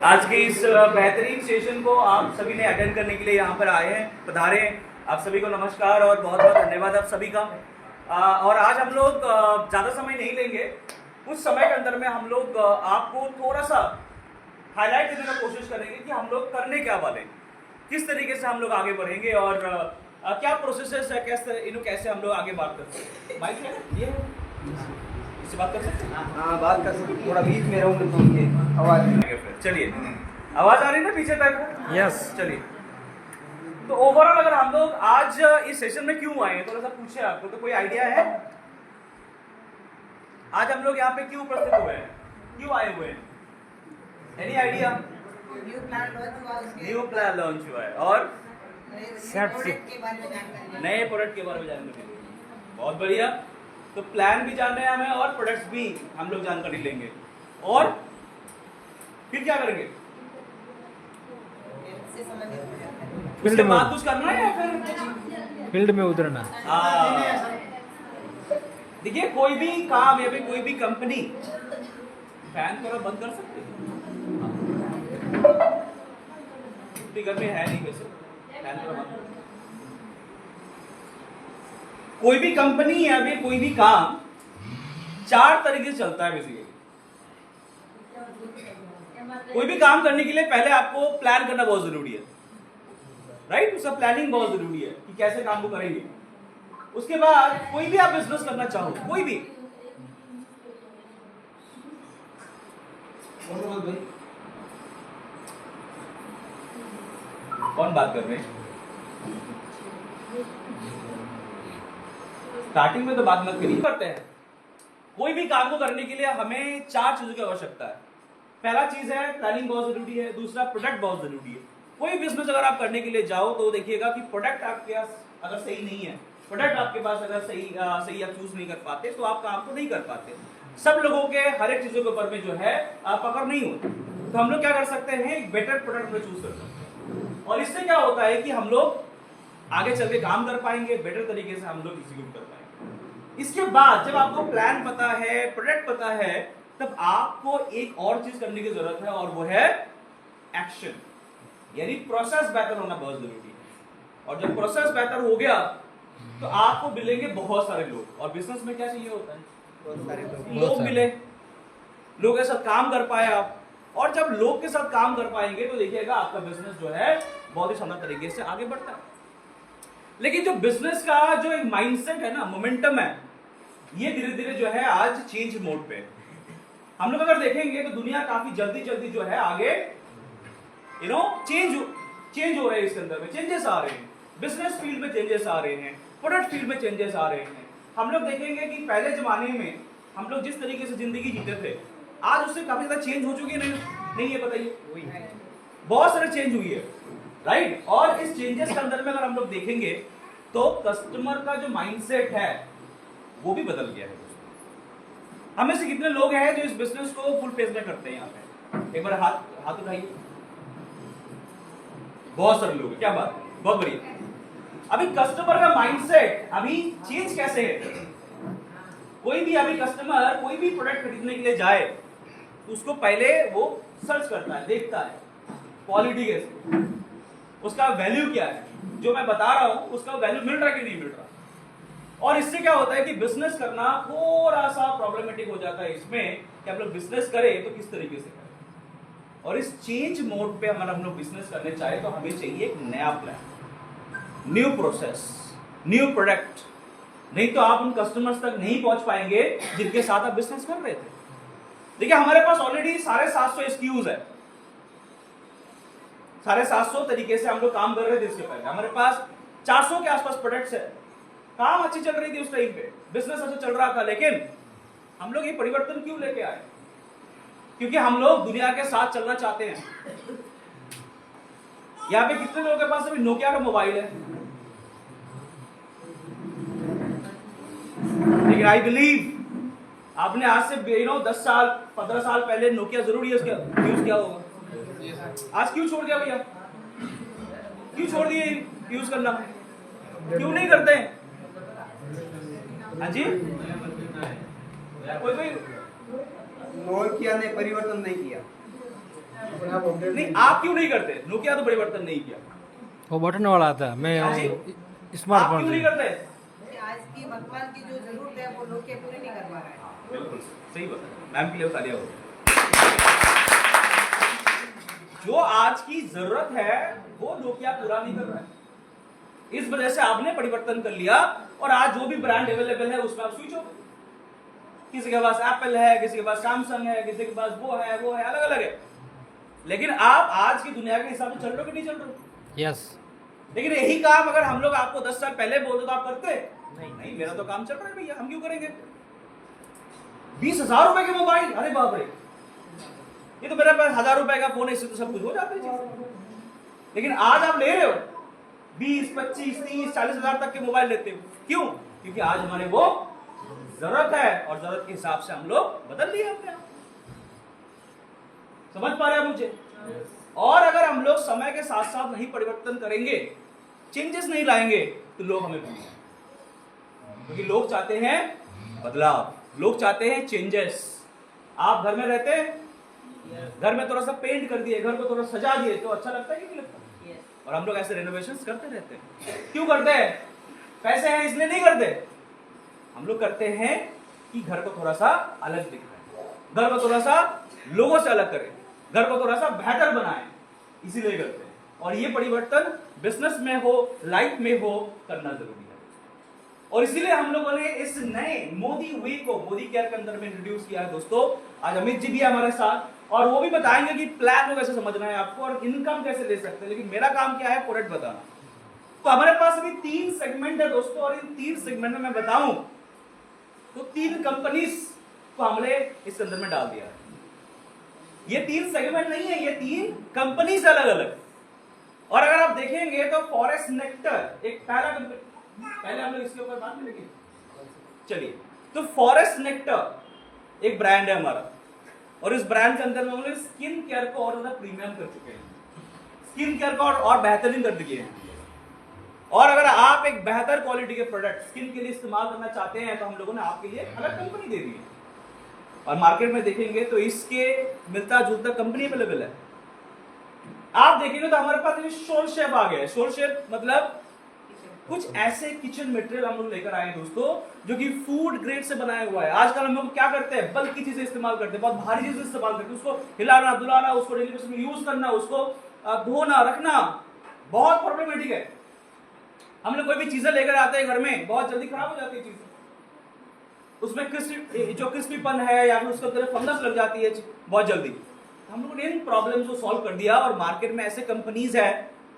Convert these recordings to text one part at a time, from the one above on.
आज के इस बेहतरीन सेशन को आप सभी ने अटेंड करने के लिए यहाँ पर आए हैं, पधारे हैं। आप सभी को नमस्कार और बहुत बहुत धन्यवाद आप सभी का। और आज हम लोग ज़्यादा समय नहीं लेंगे। कुछ समय के अंदर में हम लोग आपको थोड़ा सा हाईलाइट देने का कोशिश करेंगे कि हम लोग करने क्या वाले हैं, किस तरीके से हम लोग आगे बढ़ेंगे और क्या प्रोसेसेस है, कैसे हम लोग आगे बात कर सकते हैं। माइक है ये इससे बात कर सकते हैं? हाँ बात कर सकते। थोड़ा बीच में रहूँगा तो उनकी आवाज़। चलिए, आवाज़ आ रही है ना पीछे तक? यस। चलिए, तो ओवरऑल अगर हम लोग आज इस सेशन में क्यों आए हैं, थोड़ा सा पूछे आपको तो कोई आइडिया है? आज हम लोग यहाँ पे क्यों उपस्थित हुए हैं, क्यों आए हुए हैं? Any idea? New plan launch हुआ है और नए प्रोडक्ट के बारे में जानकारी लेंगे। बहुत बढ़िया। तो प्लान भी जानना है हमें और प्रोडक्ट्स भी हम लोग जानकारी लेंगे और फिर क्या करेंगे? फील्ड उसके में बाद कुछ करना है या फिर फील्ड में उतरना। देखिए, कोई भी काम या फिर कोई भी कंपनी फैन थोड़ा बंद कर सकती है। इतनी गर्मी है नहीं वैसे, फैन थोड़ा बंद। कोई भी कंपनी या फिर कोई भी काम 4 तरीके से चलता है बेसिकली। कोई भी काम करने के लिए पहले आपको प्लान करना बहुत जरूरी है, राइट? उसका प्लानिंग बहुत जरूरी है कि कैसे काम को करेंगे। उसके बाद कोई भी आप बिजनेस करना चाहो, कोई भी, कौन बात कर रहे हैं? स्टार्टिंग में तो बात मत करिए। करते हैं कोई भी काम को करने के लिए हमें 4 चीजों की आवश्यकता है। पहला चीज है प्लानिंग बहुत जरूरी है, दूसरा प्रोडक्ट बहुत जरूरी है। कोई बिजनेस अगर आप करने के लिए जाओ तो देखिएगा कि प्रोडक्ट आपके पास अगर सही नहीं है, प्रोडक्ट आपके पास अगर सही आप चूज नहीं कर पाते तो आप काम को नहीं कर पाते। सब लोगों के हर एक चीजों के ऊपर में जो है पकड़ नहीं होती। तो हम लोग क्या कर सकते हैं, एक बेटर प्रोडक्ट में चूज कर सकते हैं और इससे क्या होता है कि हम लोग आगे चल के काम कर पाएंगे, बेटर तरीके से हम लोग एग्जीक्यूट कर पाएंगे। इसके बाद जब आपको प्लान पता है, प्रोडक्ट पता है, तब आपको एक और चीज करने की जरूरत है और वो है एक्शन, यानी प्रोसेस बेहतर होना बहुत जरूरी है। और जब प्रोसेस बेहतर हो गया तो आपको मिलेंगे बहुत सारे लोग। और बिजनेस में क्या चाहिए होता है? बहुत सारे लोग मिले, लोगों के साथ काम कर पाए आप। और जब लोग के साथ काम कर पाएंगे तो देखिएगा आपका बिजनेस जो है बहुत ही शानदार तरीके से आगे बढ़ता है। लेकिन जो बिजनेस का जो एक माइंडसेट है ना, मोमेंटम है, ये धीरे धीरे जो है आज चेंज मोड पे। हम लोग अगर देखेंगे तो दुनिया काफी जल्दी जो है आगे चेंज हो रहे हैं। इसके अंदर में चेंजेस आ रहे हैं, बिजनेस फील्ड में चेंजेस आ रहे हैं, प्रोडक्ट फील्ड में चेंजेस आ रहे हैं। हम लोग देखेंगे कि पहले जमाने में हम लोग जिस तरीके से जिंदगी जीते थे, आज उससे काफी ज्यादा चेंज हो चुकी है। नहीं है? बताइए। बहुत सारे चेंज हुई है, राइट? और इस चेंजेस के अंदर में अगर हम लोग देखेंगे तो कस्टमर का जो माइंडसेट है वो भी बदल गया है। हमें से कितने लोग हैं जो इस बिजनेस को फुल फेस में करते हैं? यहाँ पे एक बार हाथ उठाइए। बहुत सारे लोग हैं, क्या बात है, बहुत बढ़िया। अभी कस्टमर का माइंडसेट अभी चेंज कैसे है? कोई भी अभी कस्टमर कोई भी प्रोडक्ट खरीदने के लिए जाए तो उसको पहले वो सर्च करता है, देखता है क्वालिटी कैसे, उसका वैल्यू क्या है, जो मैं बता रहा हूं उसका वैल्यू मिल रहा है कि नहीं मिल रहा। और इससे क्या होता है कि बिजनेस करना थोड़ा सा प्रॉब्लमेटिक हो जाता है इसमें कि हम लोग बिजनेस करें तो किस तरीके से करें। और इस चेंज मोड पे अगर हम लोग बिजनेस करने चाहे तो हमें चाहिए एक नया plan, new process, new product. नहीं तो आप उन कस्टमर्स तक नहीं पहुंच पाएंगे जिनके साथ आप बिजनेस कर रहे थे। देखिए, हमारे पास ऑलरेडी 750 SKUs है, 750 तरीके से हम लोग काम कर रहे थे। इसके पहले हमारे पास 400 के आसपास प्रोडक्ट्स है। काम अच्छी चल रही थी उस टाइम पे, बिजनेस अच्छा चल रहा था। लेकिन हम लोग ये परिवर्तन क्यों लेके आए? क्योंकि हम लोग दुनिया के साथ चलना चाहते हैं। यहाँ पे कितने लोगों के पास अभी नोकिया का मोबाइल है? लेकिन आई बिलीव आपने आज से 10 साल 15 साल पहले नोकिया जरूर यूज किया होगा। आज क्यों छोड़ दिया भैया? क्यों छोड़ दिए यूज करना? क्यों नहीं करते? हाँ जी, कोई नोकिया ने परिवर्तन नहीं किया। अपने आप अपडेट नहीं, आप क्यों नहीं करते? नोकिया तो परिवर्तन नहीं किया। वो बटन वाला आता, मैं हाँ जी। वो स्मार्टफोन आप क्यों नहीं से। करते? आज की वर्तमान की जो जरूरत है वो लोग के पूरी नहीं कर पा रहे हैं। बिल्कुल सही बात। मैम के लिए तालियां हो। जो आज की जरूरत है वो नोकिया पूरा नहीं कर रहा है। इस वजह से आपने परिवर्तन कर लिया और आज जो भी ब्रांड अवेलेबल है उसमें आप स्विच हो। किसी के पास एप्पल है, किसी के पास सैमसंग है, किसी के पास वो है, अलग अलग है। लेकिन आप आज की दुनिया के हिसाब से चल रहे हो कि नहीं चल रहे हो? यस। लेकिन यही काम अगर हम लोग आपको 10 साल पहले बोलते तो आप करते? नहीं, मेरा तो काम चल रहा है भैया, हम क्यों करेंगे? 20,000 रुपए के मोबाइल, अरे बाप रे, ये तो मेरे पास 1,000 रुपए का फोन है, इससे तो सब कुछ हो जाता है। लेकिन आज आप ले रहे हो 20, 25, 30, 40,000 तक के मोबाइल लेते हो। क्यों? क्योंकि आज हमारे वो जरूरत है और जरूरत के हिसाब से हम लोग बदल लिए अपने आप। समझ पा रहे हैं मुझे? और अगर हम लोग समय के साथ साथ नहीं परिवर्तन करेंगे, चेंजेस नहीं लाएंगे, तो लोग हमें भूलेंगे। क्योंकि लोग चाहते हैं बदलाव, लोग चाहते हैं चेंजेस। आप घर में रहते हैं, घर में थोड़ा सा पेंट कर दिए, घर को थोड़ा सजा दिए, तो अच्छा लगता है कि नहीं लगता? और हम लोग ऐसे रेनोवेशंस करते रहते हैं। क्यों करते हैं? पैसे हैं इसलिए नहीं करते। हम लोग करते हैं कि घर को थोड़ा सा अलग दिखाएं, घर को थोड़ा सा लोगों से अलग करें, घर को थोड़ा सा बेहतर बनाएं, इसीलिए करते हैं। और ये परिवर्तन बिजनेस में हो, लाइफ में हो, करना जरूरी है। और इसीलिए हम लोगों ने इस नए मोदी वे को मोदी केयर के अंदर में इंट्रोड्यूस किया है। दोस्तों, आज अमित जी भी है हमारे साथ और वो भी बताएंगे कि प्लान को कैसे समझना है आपको और इनकम कैसे ले सकते हैं। लेकिन मेरा काम क्या है? प्रोडक्ट बताना। तो हमारे पास अभी 3 सेगमेंट है दोस्तों, और इन 3 सेगमेंट में मैं बताऊं तो 3 कंपनीज को हमने इस अंदर में डाल दिया है। ये 3 सेगमेंट नहीं है, ये 3 कंपनीज अलग अलग। और अगर आप देखेंगे तो फॉरेस्ट नेक्टर एक पहला कंपनी, पहले हम लोग इसके ऊपर बात करेंगे। चलिए, तो फॉरेस्ट नेक्टर एक ब्रांड है हमारा, और इस ब्रांड के अंदर में हम लोग स्किन केयर को और ज्यादा प्रीमियम कर चुके हैं, स्किन केयर को और बेहतरीन कर दिए हैं। और अगर आप एक बेहतर क्वालिटी के प्रोडक्ट स्किन के लिए इस्तेमाल करना चाहते हैं तो हम लोगों ने आपके लिए अलग कंपनी दे दी है। और मार्केट में देखेंगे तो इसके मिलता जुलता कंपनी अवेलेबल है। आप देखेंगे तो हमारे पास शोल शेफ आ गया है। शोल शेफ मतलब कुछ ऐसे किचन मटेरियल हम लोग लेकर आए हैं दोस्तों, जो कि फूड ग्रेड से बनाया हुआ है। आजकल हम लोग क्या करते हैं? बल्क की चीजें इस्तेमाल करते हैं, बहुत भारी चीजें इस्तेमाल करते हैं, उसको हिलाना धुलाना, उसको डेली बेसिस में यूज करना, उसको धोना रखना बहुत प्रॉब्लमेटिक है। हम लोग कोई भी चीजें लेकर आते हैं घर में, बहुत जल्दी खराब हो जाती है चीजें, उसमें क्रिस्पीपन है या फिर उसके अंदर फंगस लग जाती है बहुत जल्दी। हम लोगों ने इन प्रॉब्लम्स को सॉल्व कर दिया और मार्केट में ऐसे कंपनीज है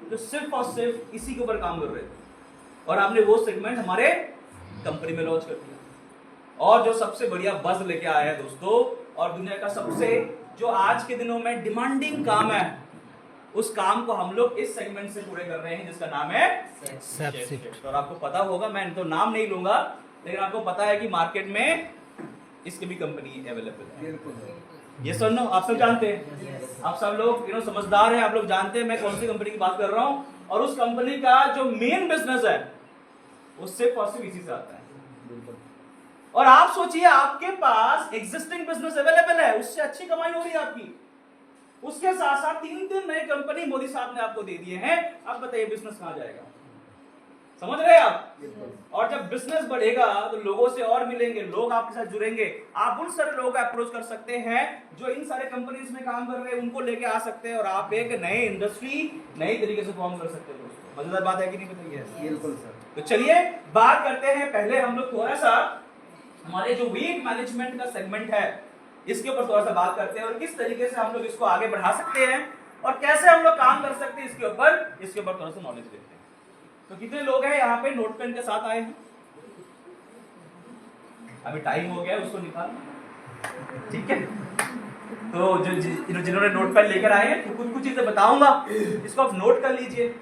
जो सिर्फ और सिर्फ इसी के ऊपर काम कर रहे थे, और हमने वो सेगमेंट हमारे कंपनी में लॉन्च कर दिया। और जो सबसे बढ़िया बज़ लेके आया है दोस्तों, और दुनिया का सबसे जो आज के दिनों में डिमांडिंग काम है, उस काम को हम लोग इस सेगमेंट से पूरे कर रहे हैं, जिसका नाम है SafeShift। और आपको पता होगा, मैं तो नाम नहीं लूंगा, लेकिन आपको पता है कि मार्केट में इसकी भी कंपनी अवेलेबल है। ये सुनो, आप सब जानते हैं, आप सब लोग समझदार हैं, आप लोग जानते हैं मैं कौन सी कंपनी की बात कर रहा हूं। और उस कंपनी का जो मेन बिजनेस है वो सिर्फ और सिर्फ इसी से आता है। और आप सोचिए, आपके पास एग्जिस्टिंग बिजनेस अवेलेबल है, उससे अच्छी कमाई हो रही है आपकी, उसके साथ साथ 3 नए कंपनी मोदी साहब ने आपको दे दिए हैं। अब बताइए बिजनेस कहां जाएगा? समझ रहे हैं आप? और जब बिजनेस बढ़ेगा तो लोगों से और मिलेंगे, लोग आपके साथ जुड़ेंगे, आप उन सारे लोगों को अप्रोच कर सकते हैं जो इन सारे कंपनीज में काम कर रहे हैं, उनको लेके आ सकते हैं और आप एक नए इंडस्ट्री नई तरीके से फॉर्म कर सकते हैं। मजेदार बात है कि नहीं? बताइए। बिल्कुल सर। तो चलिए बात करते हैं। पहले हम लोग थोड़ा सा हमारे जो वेट मैनेजमेंट का सेगमेंट है इसके ऊपर थोड़ा सा बात करते हैं और किस तरीके से हम लोग इसको आगे बढ़ा सकते हैं और कैसे हम लोग काम कर सकते हैं इसके ऊपर थोड़ा सा नॉलेज देते हैं। तो कितने लोग हैं यहाँ पे नोट पेन के साथ आए हैं? अभी टाइम हो गया, उसको निकाल, ठीक है। तो जो जिन्होंने नोट पेन लेकर आए हैं तो कुछ चीजें बताऊंगा, इसको आप नोट कर लीजिए।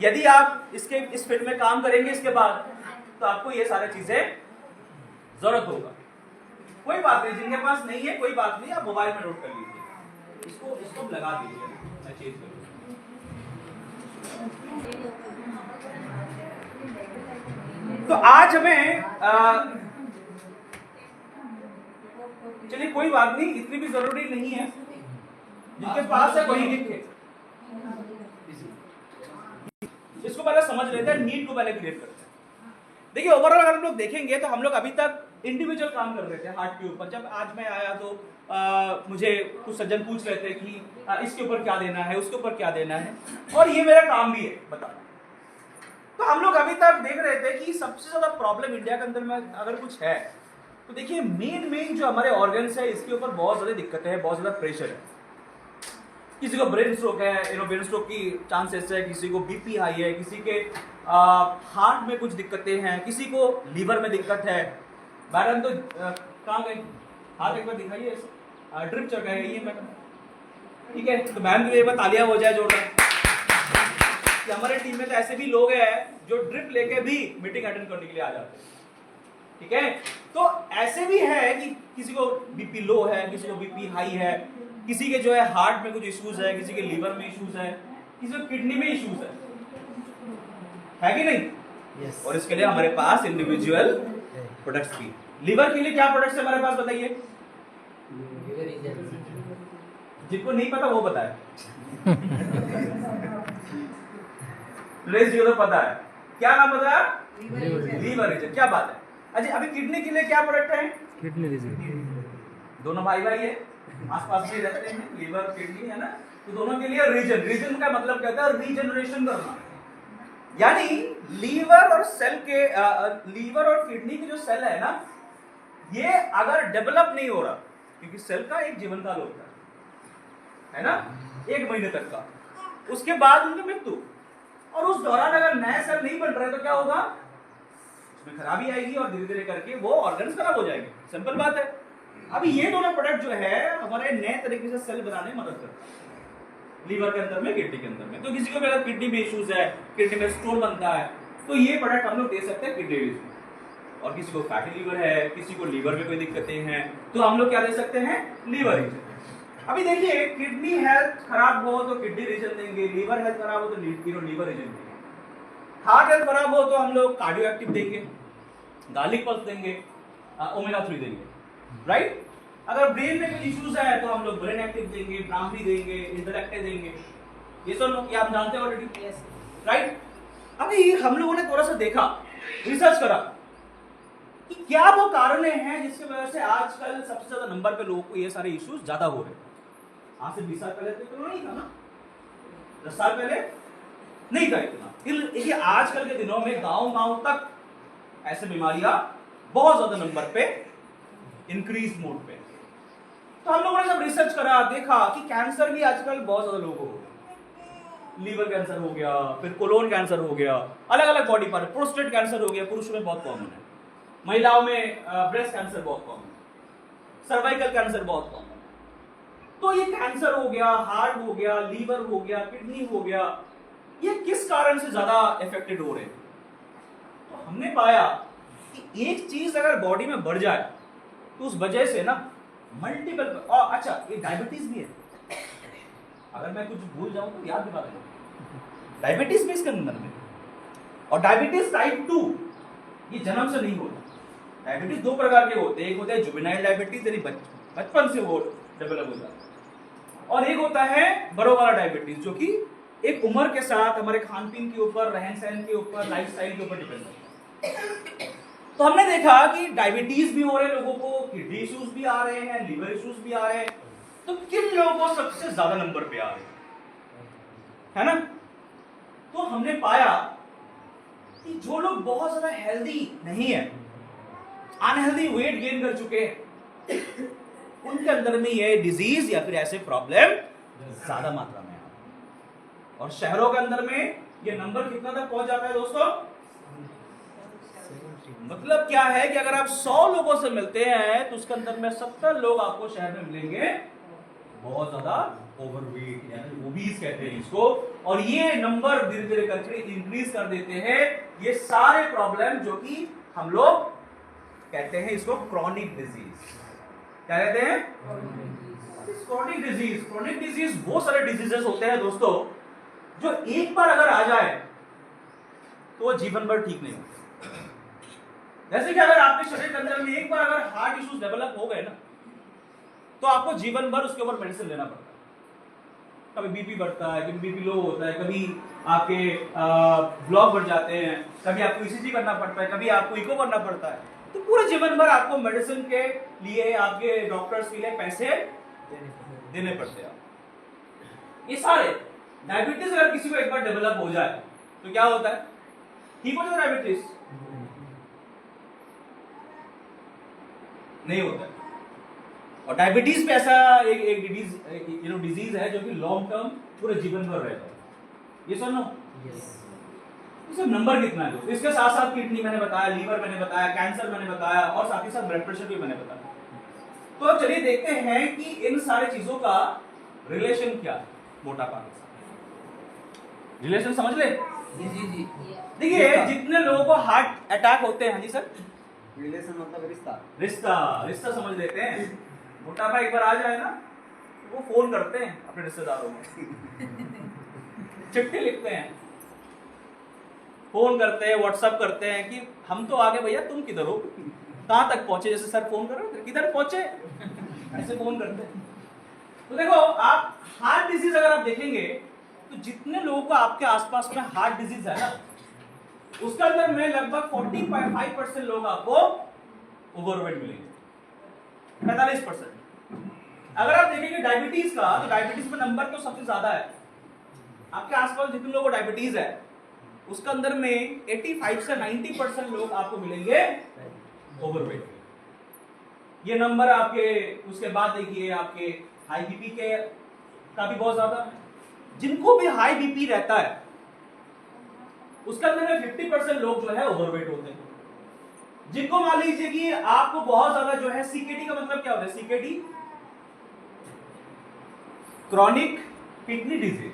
यदि आप इस फील्ड में काम करेंगे इसके बाद तो आपको ये सारी चीजें जरूरत होगा। कोई बात नहीं, जिनके पास नहीं है कोई बात नहीं, आप मोबाइल में नोट कर लीजिए। इसको लगा दीजिए, मैं चेंज करूँ। तो आज हमें चलिए कोई बात नहीं, इतनी भी जरूरी नहीं है। जिनके पास है वही लिखे। इसको पहले समझ लेते हैं, नीड को पहले क्लियर करते हैं। देखिए ओवरऑल अगर हम लोग देखेंगे तो हम लोग अभी तक इंडिविजुअल काम कर रहे थे हार्ट के ऊपर। जब आज मैं आया तो मुझे कुछ सज्जन पूछ रहे थे कि इसके ऊपर क्या देना है, उसके ऊपर क्या देना है, और ये मेरा काम भी है बताना। तो हम लोग अभी तक देख रहे थे कि सबसे ज्यादा प्रॉब्लम इंडिया के अंदर में अगर कुछ है तो देखिए मेन जो हमारे ऑर्गन्स है इसके ऊपर बहुत ज्यादा दिक्कतें हैं, बहुत ज्यादा प्रेशर है। किसी को ब्रेन स्ट्रोक है, ब्रेन स्ट्रोक की चांसेस है, किसी को बीपी हाई है, किसी के हार्ट में कुछ दिक्कतें हैं, किसी को लीवर में दिक्कत है। मैडम तो कहाँ गई, हाथ एक बार दिखाइए, ड्रिप चल रहा है ये मैडम, ठीक है। तो मैम के लिए एक बार तालियां हो जाए जोरदार कि हमारे टीम में तो ऐसे भी लोग हैं जो ड्रिप लेके भी मीटिंग अटेंड करने के लिए आ जाते हैं, ठीक है। तो ऐसे भी है कि किसी को बीपी लो है, किसी को बीपी हाई है, किसी के जो है हार्ट में कुछ इश्यूज है, किसी के लीवर में इश्यूज है, किसी को किडनी में इश्यूज है कि नहीं? Yes. और इसके लिए हमारे पास इंडिविजुअल प्रोडक्ट्स भी। लीवर के लिए क्या प्रोडक्ट्स है हमारे पास बताइए? जिनको नहीं पता वो बताए। तो पता है क्या नाम बताया? Liver reason. क्या बात है। अच्छा अभी किडनी के लिए क्या प्रोडक्ट है? Kidney reason. दोनों भाई है, आसपास में रहते हैं, लीवर किडनी है ना, तो दोनों के लिए रीजन का मतलब क्या होता है? रीजनरेशन करना। यानी लीवर और किडनी की जो सेल है ना, ये अगर डेवलप नहीं हो रहा, क्योंकि सेल का एक जीवन काल होता है ना, 1 महीने तक का, उसके बाद उनकी मृत्यु, और उस दौरान अगर नए सेल नहीं बन रहे तो क्या होगा? उसमें खराबी आएगी और धीरे धीरे करके वो ऑर्गन्स खराब हो जाएंगे। सिंपल बात है। अभी ये दोनों प्रोडक्ट जो है हमारे नए तरीके से सेल बनाने में मदद करते हैं, लीवर के अंदर में, किडनी के अंदर में। तो किसी को भी अगर किडनी में इश्यूज है, किडनी में स्टोन बनता है, तो ये प्रोडक्ट हम लोग दे सकते हैं किडनी रीजन। और किसी को फैटी लीवर है, किसी को लीवर में कोई दिक्कतें हैं, तो हम लोग क्या दे सकते हैं? Liver reason. अभी देखिए किडनी हेल्थ खराब हो तो किडनी रीजन देंगे, लीवर हेल्थ खराब हो तो लीवर रीजन देंगे, हार्ट हेल्थ खराब हो तो हम लोग कार्डियो एक्टिव देंगे, गार्लिक पल्स देंगे, ओमेगा 3 देंगे, राइट। अगर ब्रेन में कोई इश्यूज है तो हम लोग ब्रेन एक्टिव देंगे, ब्राह्मी देंगे, इंटरएक्टिव देंगे। ये सब ये आप जानते हैं ऑलरेडी, राइट। अभी हम लोगों ने थोड़ा सा देखा, रिसर्च करा कि क्या वो कारण हैं जिसकी वजह से आजकल सबसे ज्यादा नंबर पे लोगों को ये सारे इश्यूज ज्यादा हो रहे हैं। आज से 20 साल पहले तो नहीं था ना, 10 साल पहले नहीं था इतना। देखिए आजकल के दिनों में गांव तक ऐसे बीमारियां बहुत ज्यादा नंबर पे इंक्रीज मोड पे। तो हम लोगों ने जब रिसर्च करा, देखा कि कैंसर भी आजकल बहुत ज्यादा लोगों को हो गया। लीवर कैंसर हो गया, फिर कोलोन कैंसर हो गया, अलग अलग बॉडी पार्ट, प्रोस्टेट कैंसर हो गया, पुरुषों में बहुत कॉमन है, महिलाओं में ब्रेस्ट कैंसर बहुत कॉमन है, सर्वाइकल कैंसर बहुत कॉमन है। तो ये कैंसर हो गया, हार्ट हो गया, लीवर हो गया, किडनी हो गया, ये किस कारण से ज्यादा इफेक्टेड हो रहे हैं? तो हमने पाया कि एक चीज अगर बॉडी में बढ़ जाए तो उस वजह से ना मल्टीपल, और अच्छा ये डायबिटीज भी है। अगर मैं कुछ भूल जाऊं तो याद दिला देना, डायबिटीज भी इसके अंदर में। और डायबिटीज टाइप 2 ये जन्म से नहीं होता। डायबिटीज 2 प्रकार के होते हैं, एक होता है जुवेनाइल डायबिटीज, यानी बचपन से वो डेवलप हो जाता है, और एक होता है बड़ों वाला डायबिटीज, जो कि एक उम्र के साथ हमारे खान पीन के ऊपर, रहन सहन के ऊपर, लाइफस्टाइल के ऊपर डिपेंड करता है। तो हमने देखा कि डायबिटीज भी हो रहे लोगों को, किडनी इश्यूज भी आ रहे हैं, लीवर इश्यूज भी आ रहे हैं, तो किन लोगों को सबसे ज्यादा नंबर पे आ रहे हैं, है ना? तो हमने पाया कि जो लोग बहुत ज्यादा हेल्दी नहीं है, अनहेल्दी वेट गेन कर चुके हैं, उनके अंदर में ये डिजीज या फिर ऐसे प्रॉब्लम ज्यादा मात्रा में है। और शहरों के अंदर में ये नंबर कितना तक पहुंच जाता है दोस्तों? मतलब क्या है कि अगर आप 100 लोगों से मिलते हैं तो उसके अंदर में 70 लोग आपको शहर में मिलेंगे बहुत ज्यादा ओवरवेट, यानी ओबीज कहते हैं इसको। और ये नंबर धीरे धीरे करके इंक्रीज कर देते हैं ये सारे प्रॉब्लम, जो कि हम लोग कहते हैं इसको क्रॉनिक डिजीज। क्या कहते हैं? क्रोनिक डिजीज वो सारे डिजीजेस होते हैं दोस्तों जो एक बार अगर आ जाए तो वो जीवन भर ठीक नहीं होते। जैसे कि अगर आपके शरीर के अंदर में एक बार अगर हार्ट इश्यूज डेवलप हो गए ना, तो आपको जीवन भर उसके ऊपर मेडिसिन लेना पड़ता है। कभी बीपी बढ़ता है, कभी बीपी लो होता है, कभी आपके ब्लॉक बढ़ जाते हैं, कभी आपको ईसीजी करना पड़ता है, कभी आपको इको करना पड़ता है। तो पूरे जीवन भर आपको मेडिसिन के लिए, आपके डॉक्टर्स के लिए पैसे देने पड़ते हैं। ये सारे डायबिटीज अगर किसी को एक बार डेवलप हो जाए तो क्या होता है? ठीक हो जाता है डायबिटीज? नहीं होता है। और डायबिटीज पे ऐसा एक डिजीज है जो कि लॉन्ग टर्म पूरे जीवन भर रहता है। ये सुनो, इसका नंबर कितना है? तो इसके साथ साथ किडनी मैंने बताया, लीवर मैंने बताया, कैंसर मैंने बताया, और साथ ही साथ ब्लड प्रेशर भी मैंने बताया। तो अब चलिए देखते हैं कि इन सारी चीजों का रिलेशन क्या है मोटापा के साथ। रिलेशन समझ ले। जी। देखिए, जितने लोगों को हार्ट अटैक होते हैं, हाँ जी सर, रिलेशन मतलब रिश्ता। रिश्ता समझ लेते हैं। मोटापा एक बार आ जाए ना, वो फोन करते हैं अपने रिश्तेदारों में, चिट्ठी लिखते हैं, फोन करते हैं, व्हाट्सएप करते हैं कि हम तो आगे भैया, तुम किधर हो, कहां तक पहुंचे? जैसे सर फोन कर रहे थे, किधर पहुंचे, ऐसे फोन करते हैं। तो देखो, आप हार्ट डिजीज अगर आप देखेंगे तो जितने लोगों को आपके आसपास में हार्ट डिजीज है ना, उसके अंदर में लगभग 45% लोग आपको ओवरवेट मिलेंगे, 45%। अगर आप देखेंगे डायबिटीज का, तो डायबिटीज में नंबर तो सबसे ज्यादा है। आपके आसपास जितने लोगों को डायबिटीज है, उसके अंदर में 85 से 90% लोग आपको मिलेंगे ओवरवेट। ये नंबर आपके, उसके बाद देखिए आपके हाई बीपी के का भी बहुत ज्यादा है। जिनको भी हाई बीपी रहता है, उसके अंदर में 50% लोग जो है ओवरवेट होते हैं। जिनको मान लीजिए कि आपको बहुत ज्यादा जो है, सीकेडी का मतलब क्या होता है? सीकेडी क्रॉनिक किडनी डिजीज,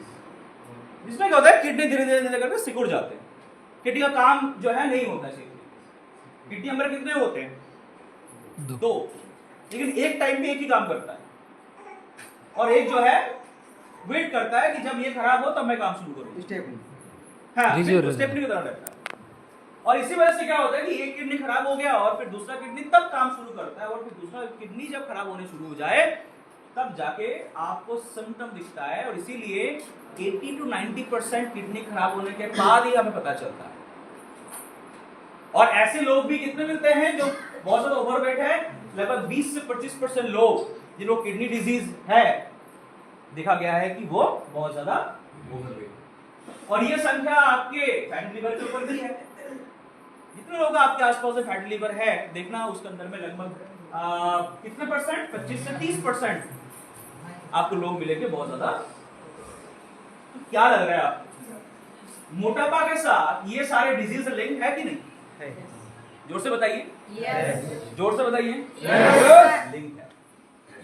जिसमें क्या होता है, किडनी धीरे धीरे करके सिकुड़ जाते हैं, किडनी का काम जो है नहीं होता है। किडनी हमारे कितने होते हैं? दो, लेकिन एक टाइम में एक ही काम करता है, और एक जो है वेट करता है कि जब ये खराब हो तब मैं काम शुरू करूं। स्टेपनी की तरह रहता है। और इसी वजह से क्या होता है कि एक किडनी खराब हो गया और फिर दूसरा किडनी तब काम शुरू करता है, और फिर दूसरा किडनी जब खराब होने शुरू हो जाए तब जाके आपको सिम्टम दिखता है। और इसीलिए 80 to 90% किडनी खराब होने के बाद ही हमें पता चलता है। और ऐसे लोग भी कितने मिलते हैं जो बहुत ज्यादा ओवरवेट है? लगभग 20 से 25% लोग जिनको किडनी डिजीज है, देखा गया है कि वो बहुत ज्यादा ओवरवेट। और ये संख्या आपके फैटी लिवर के ऊपर भी है। जितने लोग आपके आसपास में फैटी लिवर है, देखना उसके अंदर में लगभग कितने परसेंट? 25 से 30% आपको लोग मिलेंगे बहुत ज्यादा। तो क्या लग रहा है आपको, मोटापा के साथ ये सारे डिजीज लिंक है कि नहीं? है। जोर से बताइए। Yes. जोर से बताइए। Yes. लिंक है।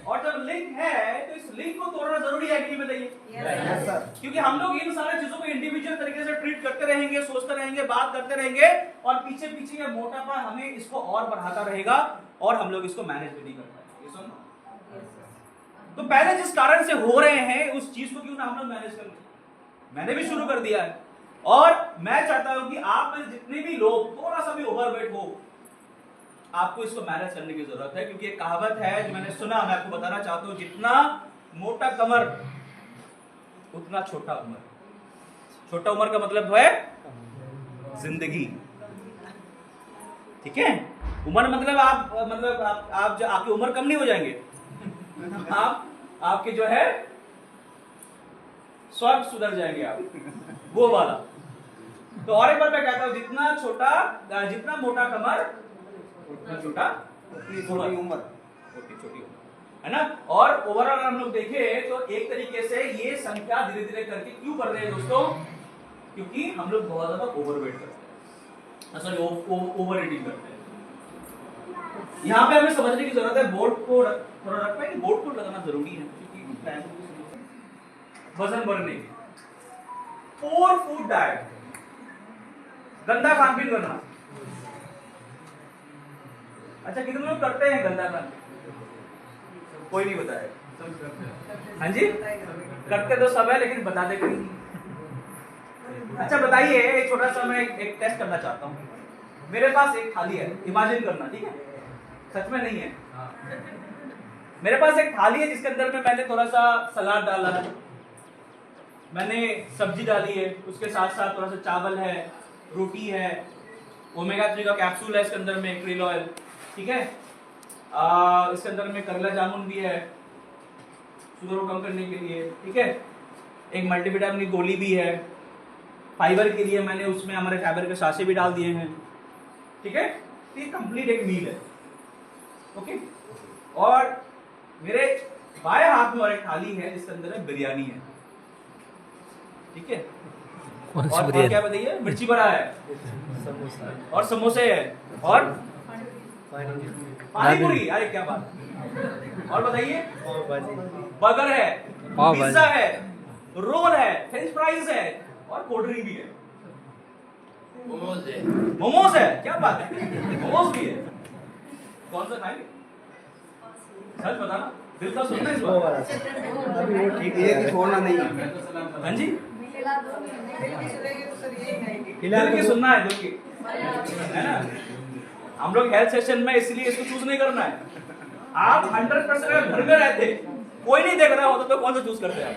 और जब लिंक है तो इस लिंक को तोड़ना जरूरी है कि नहीं? बताइए। Yes. क्योंकि हम लोग इन सारे चीजों को इंडिविजुअल तरीके से ट्रीट करते रहेंगे, सोचते रहेंगे, बात करते रहेंगे, और पीछे पीछे ये मोटापा हमें इसको और बढ़ाता रहेगा, और हम लोग इसको मैनेज भी नहीं कर पाएंगे। ये सुनो, तो पहले जिस कारण से हो रहे हैं उस चीज को क्यों ना हम लोग मैनेज कर लें। मैंने भी शुरू कर दिया है, और मैं चाहता हूं कि आप में जितने भी लोग थोड़ा सा भी ओवरवेट हो, आपको इसको मैनेज करने की जरूरत है। क्योंकि एक कहावत है जो मैंने सुना, मैं आपको बताना चाहता हूं, जितना मोटा कमर उतना छोटा उम्र। छोटा उम्र का मतलब है जिंदगी, ठीक है? उम्र मतलब आपकी उम्र कम नहीं हो जाएंगे, आपके जो है स्वर्ग सुधर जाएंगे आप, वो वाला। तो और एक बार मैं कहता हूं, जितना मोटा कमर उतना छोटा उम्र, छोटी उम्र, है ना? और ओवरऑल हम लोग देखें तो एक तरीके से ये संख्या धीरे धीरे करके क्यों बढ़ रहे हैं दोस्तों? क्योंकि हम लोग बहुत ज्यादा ओवरवेट करते हैं, सॉरी ओवर ईटिंग करते हैं। यहाँ पे हमें समझने की जरूरत है, बोर्ड को थोड़ा रख पाएंगे, बोर्ड को लगाना जरूरी है, क्योंकि वजन बढ़ने, पोर फूड डाइट, गंदा खान पीन करना। अच्छा, कितने लोग करते हैं गंदा खान? कोई नहीं बताएगा। हाँ जी, करते तो सब है, लेकिन बताते कोई नहीं। अच्छा बताइए, एक छोटा सा मैं एक टेस्ट करना चाहता हूँ। मेरे पास एक थाली है, इमेजिन करना, ठीक है? सच में नहीं है। मेरे पास एक थाली है जिसके अंदर में मैंने थोड़ा सा सलाद डाला है, मैंने सब्जी डाली है, उसके साथ साथ थोड़ा सा चावल है, रोटी है, ओमेगा 3 का कैप्सूल है इसके अंदर में, क्रिल ऑयल, ठीक है। इसके अंदर में करेला जामुन भी है शुगर को कम करने के लिए, ठीक है। एक मल्टीविटामिन की गोली भी है, फाइबर के लिए मैंने उसमें हमारे फाइबर के साशे भी डाल दिए हैं, ठीक है। ये कंप्लीट एक मील है, ओके। और मेरे बाएं हाथ में और एक थाली है जिसके अंदर में बिरयानी है, ठीक है। और क्या बताइए, मिर्ची बड़ा है और समोसे है और पानी पूरी, अरे क्या बात है। और बताइए, बर्गर है, पिज्जा है, रोल है, फ्रेंच फ्राइज है और कोल्ड ड्रिंक भी है, मोमोज है, क्या बात है, मोमोज भी है। कौन सा खाएंगे, सच बताना, दिल का सुनना इस बार। अभी वो ठीक है कि छोड़ना नहीं है। हाँ जी, दिल की सुनेंगे तो सर यही खाएंगे। दिल की सुनना है, दिल की, है ना। हम लोग हेल्थ सेशन में इसलिए इसको चूज नहीं करना है। आप 100% अगर घर में रहते, कोई नहीं देख रहा होता तो कौन सा चूज करते आप?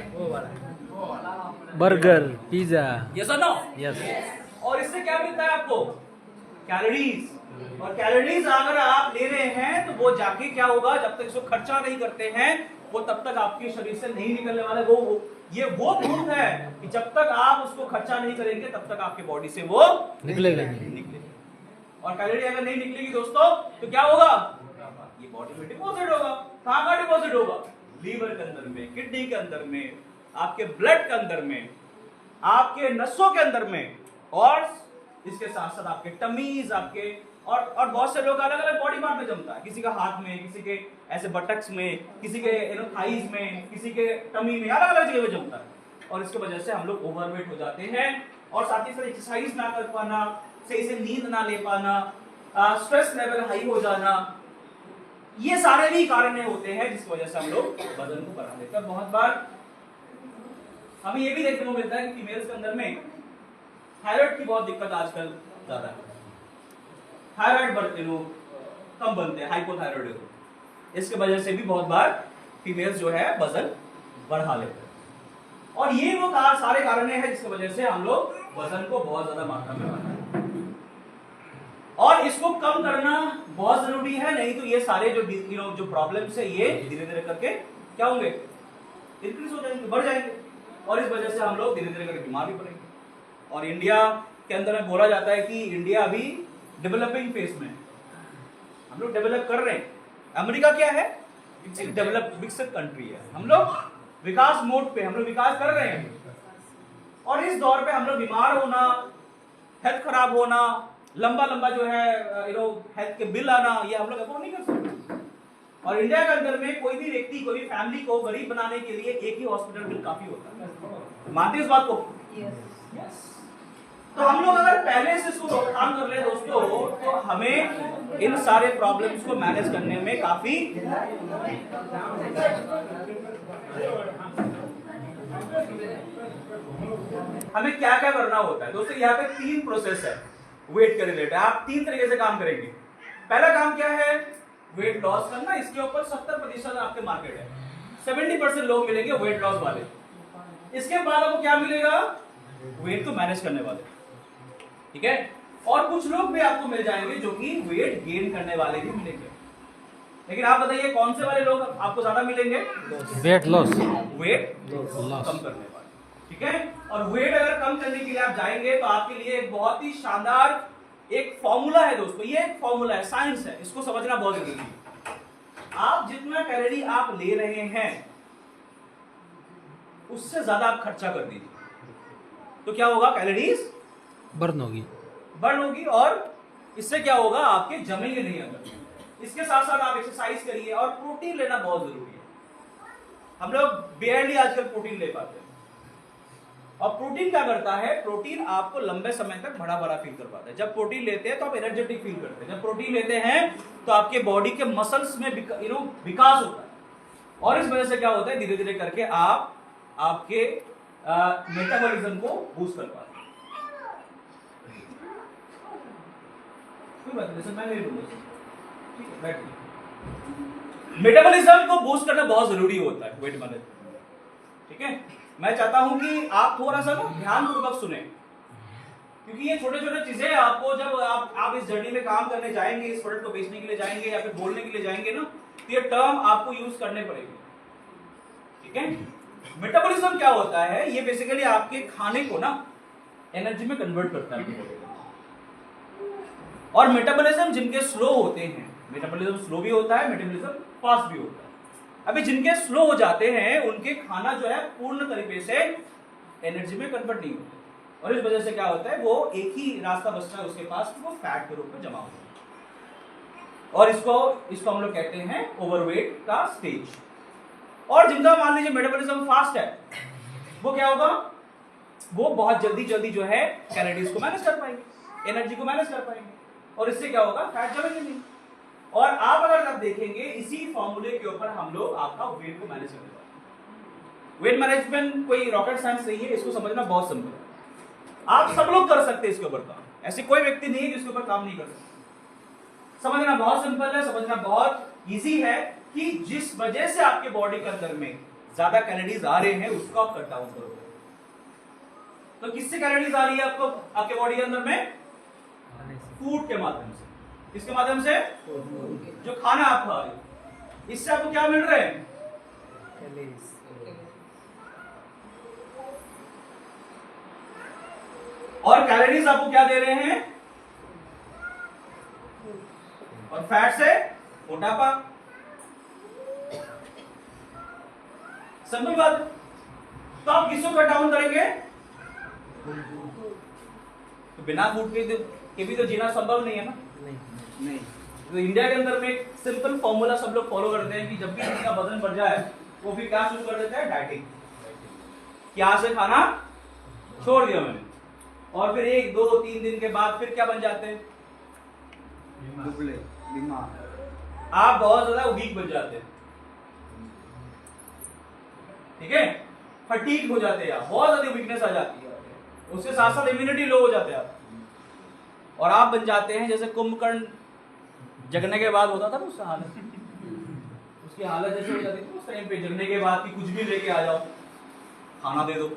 Burger, pizza. यस और नो? यस। और इससे क्या मिलता है आपको? कैलोरीज। और कैलोरीज अगर आप ले रहे हैं तो वो जाके क्या होगा, जब तक इसको खर्चा नहीं करते हैं वो तब तक आपके शरीर से नहीं निकलने वाला। ये वो प्रूफ है कि जब तक आप उसको खर्चा नहीं करेंगे तब तक आपके बॉडी से वो निकलेगा नहीं। और कैलोरी अगर नहीं निकलेगी दोस्तों तो क्या होगा, ये बॉडी में डिपॉजिट होगा। कहां का डिपॉजिट होगा? लीवर के अंदर में, किडनी के अंदर में, आपके ब्लड के अंदर में, आपके नसों के अंदर में, और इसके साथ साथ आपके टमीज, आपके और बहुत से लोग अलग अलग बॉडी पार्ट में जमता है। किसी का हाथ में, किसी के ऐसे बटक्स में, किसी के थाइज में, किसी के टमी में, अलग अलग जगह में जमता है। और इसकी वजह से हम लोग ओवरवेट हो जाते हैं। और साथ ही साथ एक्सरसाइज ना कर पाना, सही से नींद ना ले पाना, स्ट्रेस लेवल हाई हो जाना, ये सारे भी कारण होते हैं जिसकी वजह से हम लोग वजन को बढ़ा लेते हैं। बहुत बार हमें ये भी देखने को मिलता है कि फीमेल्स के अंदर में थायराइड की बहुत दिक्कत आजकल ज्यादा है। थायराइड बढ़ते लोग कम बनते हैं, हाइपोथायराइड हो। इसके वजह से भी बहुत बार फीमेल्स जो है वजन बढ़ा लेते हैं। और ये वो सारे कारण हैं जिसकी वजह से हम लोग वजन को बहुत ज्यादा मात्रा में बढ़ाते हैं। और इसको कम करना बहुत जरूरी है, नहीं तो ये सारे जो प्रॉब्लम्स है ये धीरे धीरे करके क्या होंगे, इंक्रीज हो जाएंगे, बढ़ जाएंगे। और इस वजह से हम लोग धीरे धीरे करके बीमार भी पड़ेंगे। और इंडिया के अंदर में बोला जाता है कि इंडिया अभी डेवलपिंग फेज में, हम लोग डेवलप कर रहे हैं। अमेरिका क्या है, एक डेवलप विकसित कंट्री है। हम लोग विकास मोड पे, हम लोग विकास कर रहे हैं। और इस दौर पे हम लोग बीमार होना, हेल्थ खराब होना, लंबा लंबा जो है हेल्थ के बिल आना, ये हम लोग अफोर्ड नहीं कर सकते। और इंडिया के अंदर में कोई भी व्यक्ति, कोई भी फैमिली को गरीब बनाने के लिए एक ही हॉस्पिटल बिल काफी होता है। मानते इस बात को? yes. तो हम लोग अगर पहले से इसको रोकथाम कर ले दोस्तों, तो हमें इन सारे प्रॉब्लम्स को मैनेज करने में काफी हमें क्या क्या करना होता है दोस्तों। यहाँ पे 3 प्रोसेस है वेट के रिलेटेड। आप 3 तरीके से काम करेंगे। पहला काम क्या है, वेट लॉस करना। इसके ऊपर 70% आपके मार्केट है, 70% लोग मिलेंगे वेट लॉस वाले। इसके बाद आपको क्या मिलेगा, वेट को मैनेज करने वाले, ठीक है। और कुछ लोग भी आपको मिल जाएंगे जो कि वेट गेन करने वाले भी मिलेंगे। लेकिन आप बताइए कौन से वाले लोग आपको ज्यादा मिलेंगे? वेट लॉस, वेट कम करने वाले, ठीक है। और वेट अगर कम करने के लिए आप जाएंगे तो आपके लिए एक बहुत ही शानदार एक फॉर्मूला है दोस्तों। ये एक फॉर्मूला है, साइंस है, इसको समझना बहुत जरूरी है। आप जितना कैलोरी आप ले रहे हैं उससे ज्यादा आप खर्चा कर दीजिए तो क्या होगा, कैलोरीज बर्न होगी, और इससे क्या होगा, आपके जमेंगे नहीं अंदर। इसके साथ साथ आप एक्सरसाइज करिए और प्रोटीन लेना बहुत जरूरी है। हम लोग बेयरली आजकल प्रोटीन ले पाते हैं। और प्रोटीन क्या करता है, प्रोटीन आपको लंबे समय तक भरा भरा फील करवाता है। जब प्रोटीन लेते हैं तो आप एनर्जेटिक फील करते हैं। जब प्रोटीन लेते हैं तो आपके बॉडी के मसल्स में विकास होता है। और इस वजह से क्या होता है, धीरे धीरे करके आप आपके मेटाबॉलिज्म को बूस्ट कर पाते हैं। कोई बात नहीं, मैं नहीं बोलूंगा, ठीक है, बैठिए। मेटाबॉलिज्म को बूस्ट करना बहुत जरूरी होता है वेट मैनेजमेंट, ठीक है। मैं चाहता हूं कि आप थोड़ा सा ना ध्यानपूर्वक सुने, क्योंकि ये छोटे छोटे चीजें आपको जब आप इस जर्नी में काम करने जाएंगे, इस प्रोडक्ट को बेचने के लिए जाएंगे या फिर बोलने के लिए जाएंगे ना, तो ये टर्म आपको यूज करने पड़ेंगे। ठीक है, मेटाबॉलिज्म क्या होता है? ये बेसिकली आपके खाने को ना एनर्जी में कन्वर्ट करता है। और मेटाबॉलिज्म जिनके स्लो होते हैं, मेटाबॉलिज्म स्लो भी होता है, मेटाबॉलिज्म फास्ट भी होता है। अभी जिनके स्लो हो जाते हैं उनके खाना जो है पूर्ण तरीके से एनर्जी में कन्वर्ट नहीं होता, और इस वजह से क्या होता है, वो एक ही रास्ता बचता है उसके पास, वो फैट के रूप में जमा होता है, और इसको हम लोग कहते हैं ओवरवेट का स्टेज। और जिनका मान लीजिए मेटाबॉलिज्म फास्ट है, वो क्या होगा, वो बहुत जल्दी जो है कैलोरीज को मैनेज कर पाएंगे, एनर्जी को मैनेज कर पाएंगे, और इससे क्या होगा, फैट जमेंगे नहीं। और आप अगर देखेंगे इसी फॉर्मूले के ऊपर हम लोग आपका वेट को मैनेज करने वाले। वेट मैनेजमेंट कोई रॉकेट साइंस नहीं है, इसको समझना बहुत सिंपल है। आप सब लोग कर सकते हैं इसके ऊपर काम, ऐसे कोई व्यक्ति नहीं है जिसके ऊपर काम नहीं कर सकता। समझना बहुत सिंपल है, समझना बहुत इजी है कि जिस वजह से आपके बॉडी के अंदर में ज्यादा कैलोरीज आ रहे हैं उसको आप कट डाउन करोगे। तो किससे कैलोरीज आ रही है आपको आपके बॉडी के अंदर में? फूड के माध्यम से। किसके माध्यम से? जो खाना आप खा रहे हो, इससे आपको क्या मिल रहे हैं? और कैलोरीज आपको क्या दे रहे हैं? और फैट से मोटापा। सिंपल बात। तो आप किसको कट डाउन करेंगे? तो बिना फूड के भी तो जीना संभव नहीं है ना। नहीं। तो इंडिया के अंदर में एक सिंपल फॉर्मूला सब लोग फॉलो करते हैं कि जब भी किसी का वजन बढ़ जाए वो भी क्या शुरू कर देता है? डाइटिंग। क्या से खाना छोड़ दिया मैंने, और फिर 1, 2, 3 दिन के बाद फिर क्या बन जाते हैं? दुबले, बीमार। आप बहुत ज्यादा वीक बन जाते हैं। ठीक है, फटीग हो जाते हैं आप, बहुत ज्यादा वीकनेस आ जाती है, उसके साथ साथ इम्यूनिटी लो हो जाते हैं आप, और आप बन जाते हैं जैसे कुंभकर्ण जगने के बाद होता था ना उसका हालत, उसकी हालत जैसे हो जाती थी उस टाइम पे, जगने के बाद कि कुछ भी लेके आ जाओ, खाना दे दो।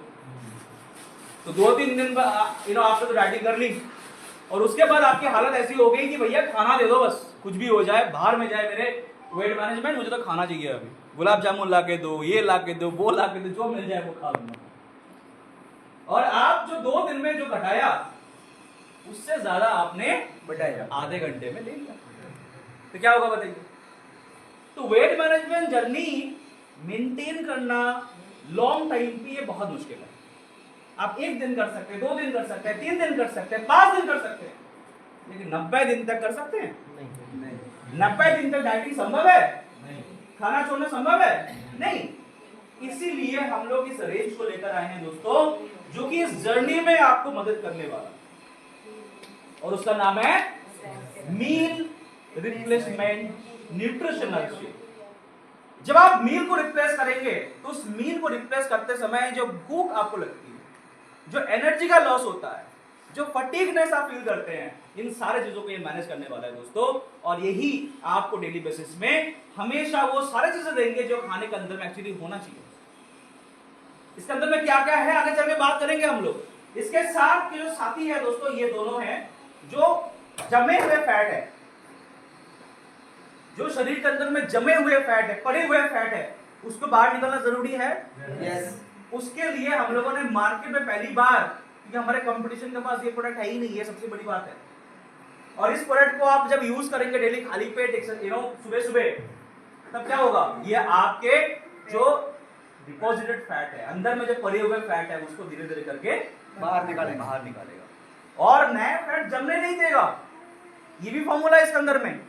तो 2-3 दिन आपने तो डाइटिंग कर ली, और उसके बाद आपकी हालत ऐसी हो गई कि भैया खाना दे दो, बस कुछ भी हो जाए, बाहर में जाए मेरे वेट मैनेजमेंट, मुझे तो खाना चाहिए अभी, गुलाब जामुन ला के दो, ये ला के दो, वो ला के दो, जो मिल जाए वो खा लूंगा। और आप जो 2 दिन में जो घटाया उससे ज्यादा आपने बढ़ाया आधे घंटे में ले लिया, तो क्या होगा बताइए? तो वेट मैनेजमेंट जर्नी मेंटेन करना लॉन्ग टाइम पे ये बहुत मुश्किल है। आप 1 दिन कर सकते हैं, 2 दिन कर सकते हैं, 3 दिन कर सकते हैं, 5 दिन कर सकते हैं, लेकिन 90 दिन तक कर सकते हैं? नहीं। 90 दिन तक डाइटिंग संभव है? नहीं। खाना छोड़ना संभव है? नहीं। इसीलिए हम लोग इस रेंज को लेकर आए हैं दोस्तों, जो कि इस जर्नी में आपको मदद करने वाला, और उसका नाम है मील रिप्लेसमेंट न्यूट्रिशनल शेक। जब आप मील को रिप्लेस करेंगे तो उस मील को रिप्लेस करते समय जो भूख आपको लगती है, जो एनर्जी का लॉस होता है, जो फटीगनेस आप फील करते हैं, इन सारे चीजों को ये मैनेज करने वाला है दोस्तों। और यही आपको डेली बेसिस में हमेशा वो सारी चीजें देंगे जो खाने के अंदर में एक्चुअली होना चाहिए। इसके अंदर में क्या क्या है आगे चल के बात करेंगे हम लोग। इसके साथ के जो साथी है दोस्तों, ये दोनों हैं जो जमे हुए फैट है, जो शरीर के अंदर में जमे हुए फैट है, पड़े हुए फैट है, उसको बाहर निकालना जरूरी है। यस। उसके लिए हम लोगों ने मार्केट में पहली बार, क्योंकि हमारे कंपटीशन के पास ये प्रोडक्ट है ही नहीं, ये सबसे बड़ी बात है। और इस प्रोडक्ट को आप जब यूज करेंगे डेली खाली पेट सुबह सुबह, तब क्या होगा, ये आपके जो डिपॉजिटेड फैट है, अंदर में जो पड़े हुए फैट है, उसको धीरे धीरे करके बाहर निकालेगा और नया फैट जमने नहीं देगा। ये भी फॉर्मूला है इसके अंदर में।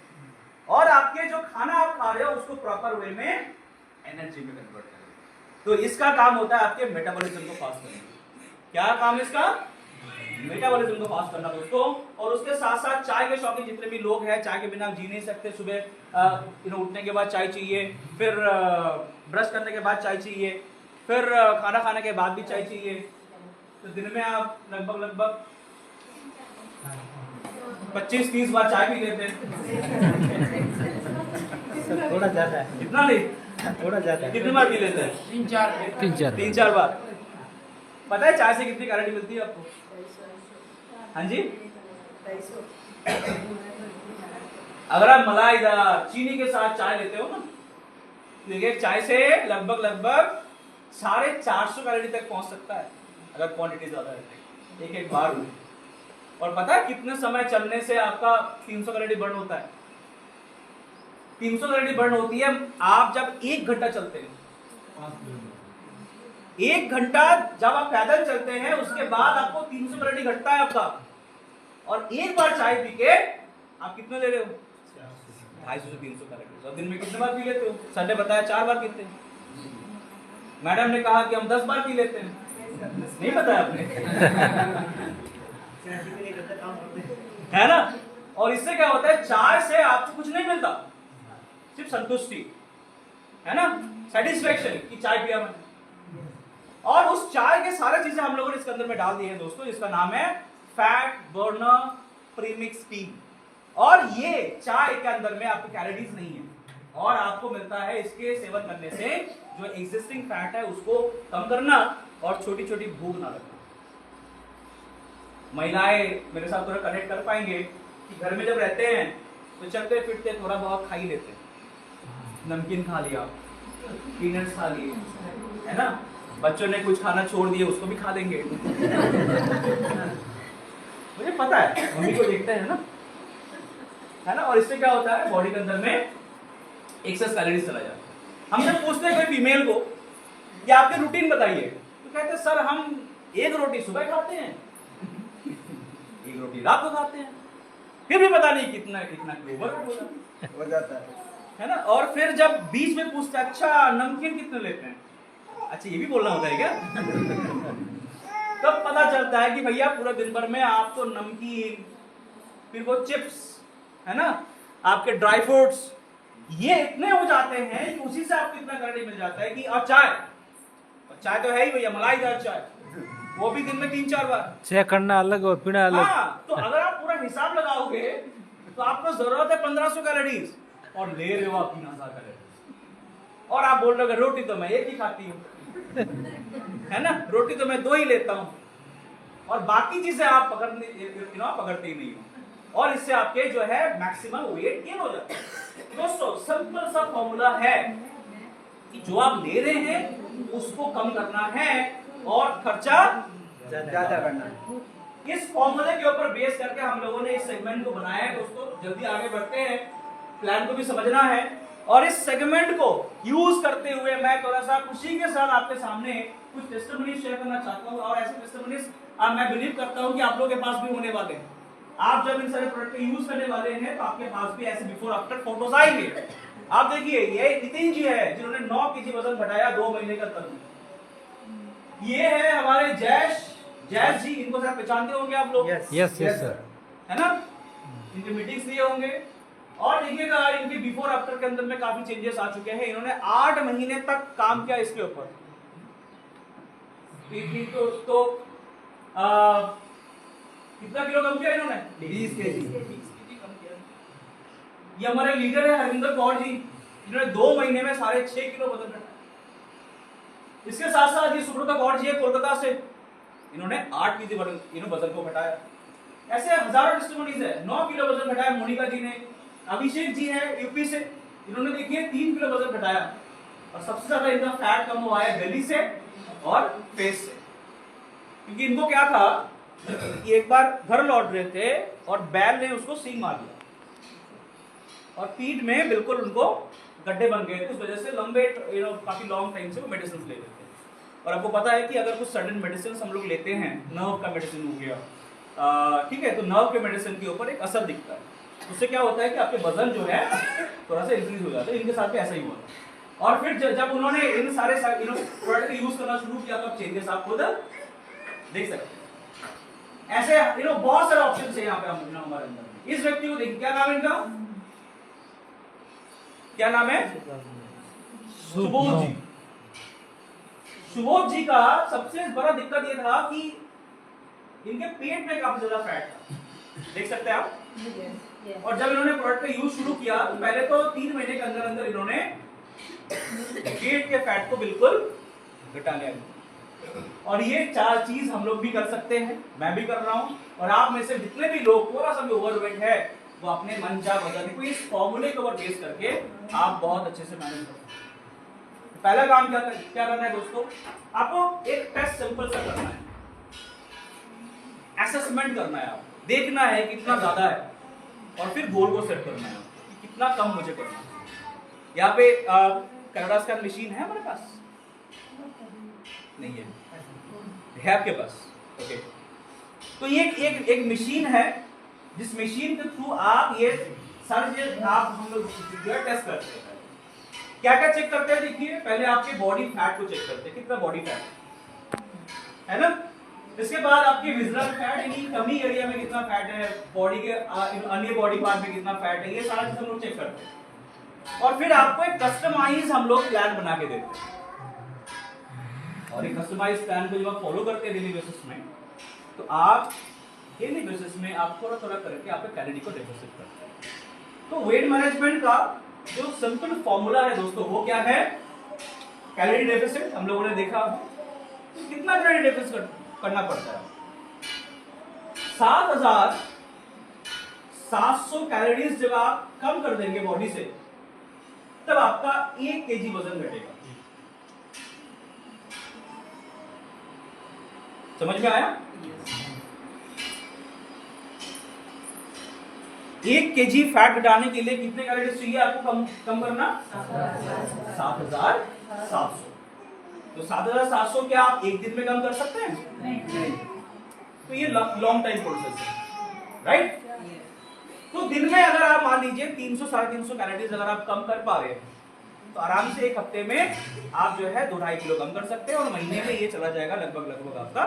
और आपके जो खाना आप खा रहे हो उसको प्रॉपर वे में एनर्जी में कन्वर्ट करेगा। तो इसका काम होता है आपके मेटाबॉलिज्म को फास्ट करना। क्या काम है इसका? मेटाबॉलिज्म को फास्ट करना दोस्तों। और उसके साथ साथ चाय के शौकीन जितने भी लोग हैं, चाय के बिना आप जी नहीं सकते। सुबह उठने के बाद चाय चाहिए, फिर ब्रश करने के बाद चाय चाहिए, फिर खाना खाने के बाद भी चाय चाहिए। तो दिन में आप लगभग 25-30 बार चाय पी लेते हैं। थोड़ा ज्यादा है, इतना नहीं, थोड़ा ज्यादा है। कितनी बार पी लेते हैं? 3-4 3-4 बार। पता है चाय से कितनी कैलोरी मिलती है आपको? हाँ जी, अगर आप मलाईदार चीनी के साथ चाय लेते हो ना, तो एक चाय से लगभग 450 कैलोरी तक पहुंच सकता है अगर क्वांटिटी ज्यादा है एक बार में। और पता है कितने समय चलने से आपका 300 कैलोरी बर्न होता है? 300 कैलोरी बर्न होती है आप जब 1 घंटा चलते हैं। 1 घंटा जब आप पैदल चलते हैं उसके बाद आपको 300 कैलोरी घटता है आपका। और एक बार चाय पी के आप कितने ले रहे हो? 250 से 300 कैलोरी। और दिन में कितने बार पी लेते हो? सर ने बताया 4 बार पीते हैं। मैडम ने कहा कि हम 10 बार पी लेते हैं। नहीं बताया आपने? है ना? और इससे क्या होता है, चाय से आपको कुछ नहीं मिलता, सिर्फ संतुष्टि, है ना, सेटिस्फेक्शन कि चाय पिया मैंने। और उस चाय के सारे चीजें हम लोगों ने इसके अंदर में डाल दी है दोस्तों, जिसका नाम है फैट बर्नर प्रीमिक्स टी। और ये चाय के अंदर में आपको कैलोरीज नहीं है, और आपको मिलता है इसके सेवन करने से जो एग्जिस्टिंग फैट है उसको कम करना और छोटी छोटी भूख ना लगना। महिलाएं मेरे साथ थोड़ा कनेक्ट कर पाएंगे कि घर में जब रहते हैं तो चलते फिरते थोड़ा बहुत खा ही लेते हैं, नमकीन खा लिया, पीनट्स खा लिए, है ना, बच्चों ने कुछ खाना छोड़ दिया उसको भी खा लेंगे। मुझे पता है, मम्मी को देखते हैं ना, है ना। और इससे क्या होता है, बॉडी के अंदर में एक्सेस कैलोरीज चला जाता है। हम जब पूछते हैं कोई फीमेल को कि आपके रूटीन बताइए, तो कहते हैं सर हम एक रोटी सुबह खाते हैं, एक रोटी रात को खाते हैं, फिर भी पता नहीं कितना कितना हो जाता है ना। और फिर जब बीच में पूछते हैं अच्छा नमकीन कितने लेते हैं, अच्छा ये भी बोलना होता है क्या? तब पता चलता है कि भैया पूरा दिन भर में आप तो नमकीन, फिर वो चिप्स, है ना, आपके ड्राई फ्रूट्स, ये इतने हो जाते हैं कि उसी से आपको इतना कैलोरी मिल जाता है कि। और चाय तो है ही भैया, मलाईदार चाय, वो भी दिन में 3-4 बार। चाय करना अलग और पीना अलग। हाँ, तो अगर आप पूरा हिसाब लगाओगे तो आपको जरूरत है 1500 कैलोरीज, और ले रहे हो आप 3000 कैलोरीज। और आप बोल रहे हो रोटी तो मैं एक ही खाती हूँ, है ना, रोटी तो मैं 2 ही लेता हूँ, और बाकी चीजें आप पकड़ते ही नहीं हो, और इससे आपके जो है मैक्सिमम वेट गेन हो जाता है। दोस्तों सिंपल सा फॉर्मूला है कि जो आप ले रहे हैं उसको कम करना है और खर्चा ज्यादा करना है। इस फॉर्मूले के ऊपर बेस करके हम लोगों ने इस सेगमेंट को बनाया है दोस्तों। जल्दी आगे बढ़ते हैं, प्लान को भी समझना है, और इस सेगमेंट को यूज करते हुए मैं थोड़ा सा खुशी के साथ आपके सामने कुछ टेस्टिमोनीज शेयर करना चाहता हूं। और ऐसे टेस्टिमोनीज मैं बिलीव करता हूं कि आप लोगों के पास भी होने वाले हैं। आप जब इन सारे प्रोडक्ट को यूज करने वाले हैं तो आपके पास भी ऐसे बिफोर आफ्टर फोटोज आएंगे। आप देखिए, ये नितिन जी है जिन्होंने 9 kg वजन घटाया 2 महीने का तक। ये है हमारे जैश जी, इनको शायद पहचानते होंगे आप लोग। यस सर, है ना, इनके मीटिंग्स लिए होंगे। और देखिएगा इनके बिफोर आफ्टर के अंदर में काफी चेंजेस आ चुके हैं। इन्होंने 8 महीने तक काम किया इसके ऊपर। तो कितना किलो कम किया इन्होंने? 20 kg कम किया। ये हमारे लीडर है हरविंदर कौर जी, जिन्होंने 2 महीने में 6.5 किलो वजन घटाया। इसके साथ साथ ये सुब्रता कौर जी है कोलकाता से, इन्होंने 8 kg वजन को घटाया। ऐसे हजारों टेस्टिमोनीज है। 9 किलो वजन घटाया मोनिका जी ने। अभिषेक जी है यूपी से, इन्होंने देखिए 3 किलो वजन घटाया। और सबसे ज्यादा इनका फैट कम हुआ है बेली से और फेस से, क्योंकि इनको क्या था कि एक बार घर लौट रहे थे और बैल ने उसको सींग मार दिया और पीठ में बिल्कुल उनको गड्ढे बन गए थे। उस वजह से लंबे काफी लॉन्ग टाइम से वो मेडिसिन ले रहे थे। और आपको पता है कि अगर कुछ सडन मेडिसिन हम लोग लेते हैं, नर्व का मेडिसिन हो गया, ठीक है, तो नर्व के मेडिसिन के ऊपर एक असर दिखता है। उससे क्या होता है कि आपके वजन जो है थोड़ा सा इंक्रीज हो जाता है। इनके साथ भी ऐसा ही हुआ। और फिर जब उन्होंने इन सारे प्रोडक्ट यूज करना शुरू किया तो चेंजेस आप खुद देख सकते हैं। ऐसे बहुत सारे ऑप्शन है यहाँ पे हमारे अंदर। इस व्यक्ति को देखिए, क्या नाम है इनका, क्या नाम है? सुबोध जी। सुबोध जी का सबसे बड़ा दिक्कत ये था कि इनके पेट में काफी ज्यादा फैट था, देख सकते हैं आप। और जब इन्होंने प्रोडक्ट का यूज शुरू किया तो पहले तो 3 महीने के अंदर अंदर इन्होंने पेट के फैट को बिल्कुल घटा लिया। और ये 4 चीज हम लोग भी कर सकते हैं, मैं भी कर रहा हूं, और आप में से जितने भी लोग थोड़ा सा भी ओवरवेट है वो अपने मन चाह वजन को इस फॉर्मूले के ऊपर बेस करके आप बहुत अच्छे से मैनेज कर सकते हैं। पहला काम क्या करना है दोस्तों, आपको एक टेस्ट सिंपल सा करना है, असेसमेंट करना है, आप देखना है कितना ज्यादा है, और फिर गोल को सेट करना है कि कितना कम मुझे करना है। यहाँ पे कनाडा स्कैन मशीन है हमारे पास? नहीं है आपके पास? ओके, तो ये एक मशीन है जिस मशीन के थ्रू आप ये सारी चीजें आप हम लोग जो है टेस्ट करते हैं। क्या क्या चेक करते हैं, देखिए पहले आपके बॉडी फैट को चेक करते हैं, कितना बॉडी फैट है ना। इसके बाद आपके विजरल फैट यानी टमी एरिया में कितना फैट है, बॉडी के अन्य बॉडी पार्ट में कितना फैट है, ये सारा चीज हम लोग चेक करते हैं। और फिर आपको एक कस्टमाइज हम लोग प्लान बना के देते हैं, और एक कस्टमाइज प्लान को जब आप फॉलो करते हैं डेली बेसिस में, तो आप डेली बेसिस में आप थोड़ा थोड़ा करके आपके कैलोरी को डेफिसिट करते हैं। तो वेट मैनेजमेंट का जो सिंपल फॉर्मूला है दोस्तों वो क्या है, कैलोरी डेफिसिट। हम लोगों ने देखा कितना कैलोरी डेफिसिट करना पड़ता है, 7,700 कैलोरीज जब आप कम कर देंगे बॉडी से, तब आपका 1 केजी वजन घटेगा। समझ में आया? 1 केजी फैट घटाने के लिए कितने कैलोरीज चाहिए आपको कम करना? 7,700। तो 7,700 क्या आप एक दिन में कम कर सकते हैं? नहीं। तो ये लॉन्ग टाइम प्रोसेस है, राइट? तो दिन में अगर आप मान लीजिए 300-350 कैलोरीज अगर आप कम कर पा रहे हैं, तो आराम से एक हफ्ते में आप जो है 2-2.5 किलो कम कर सकते हैं, और महीने में ये चला जाएगा लगभग आपका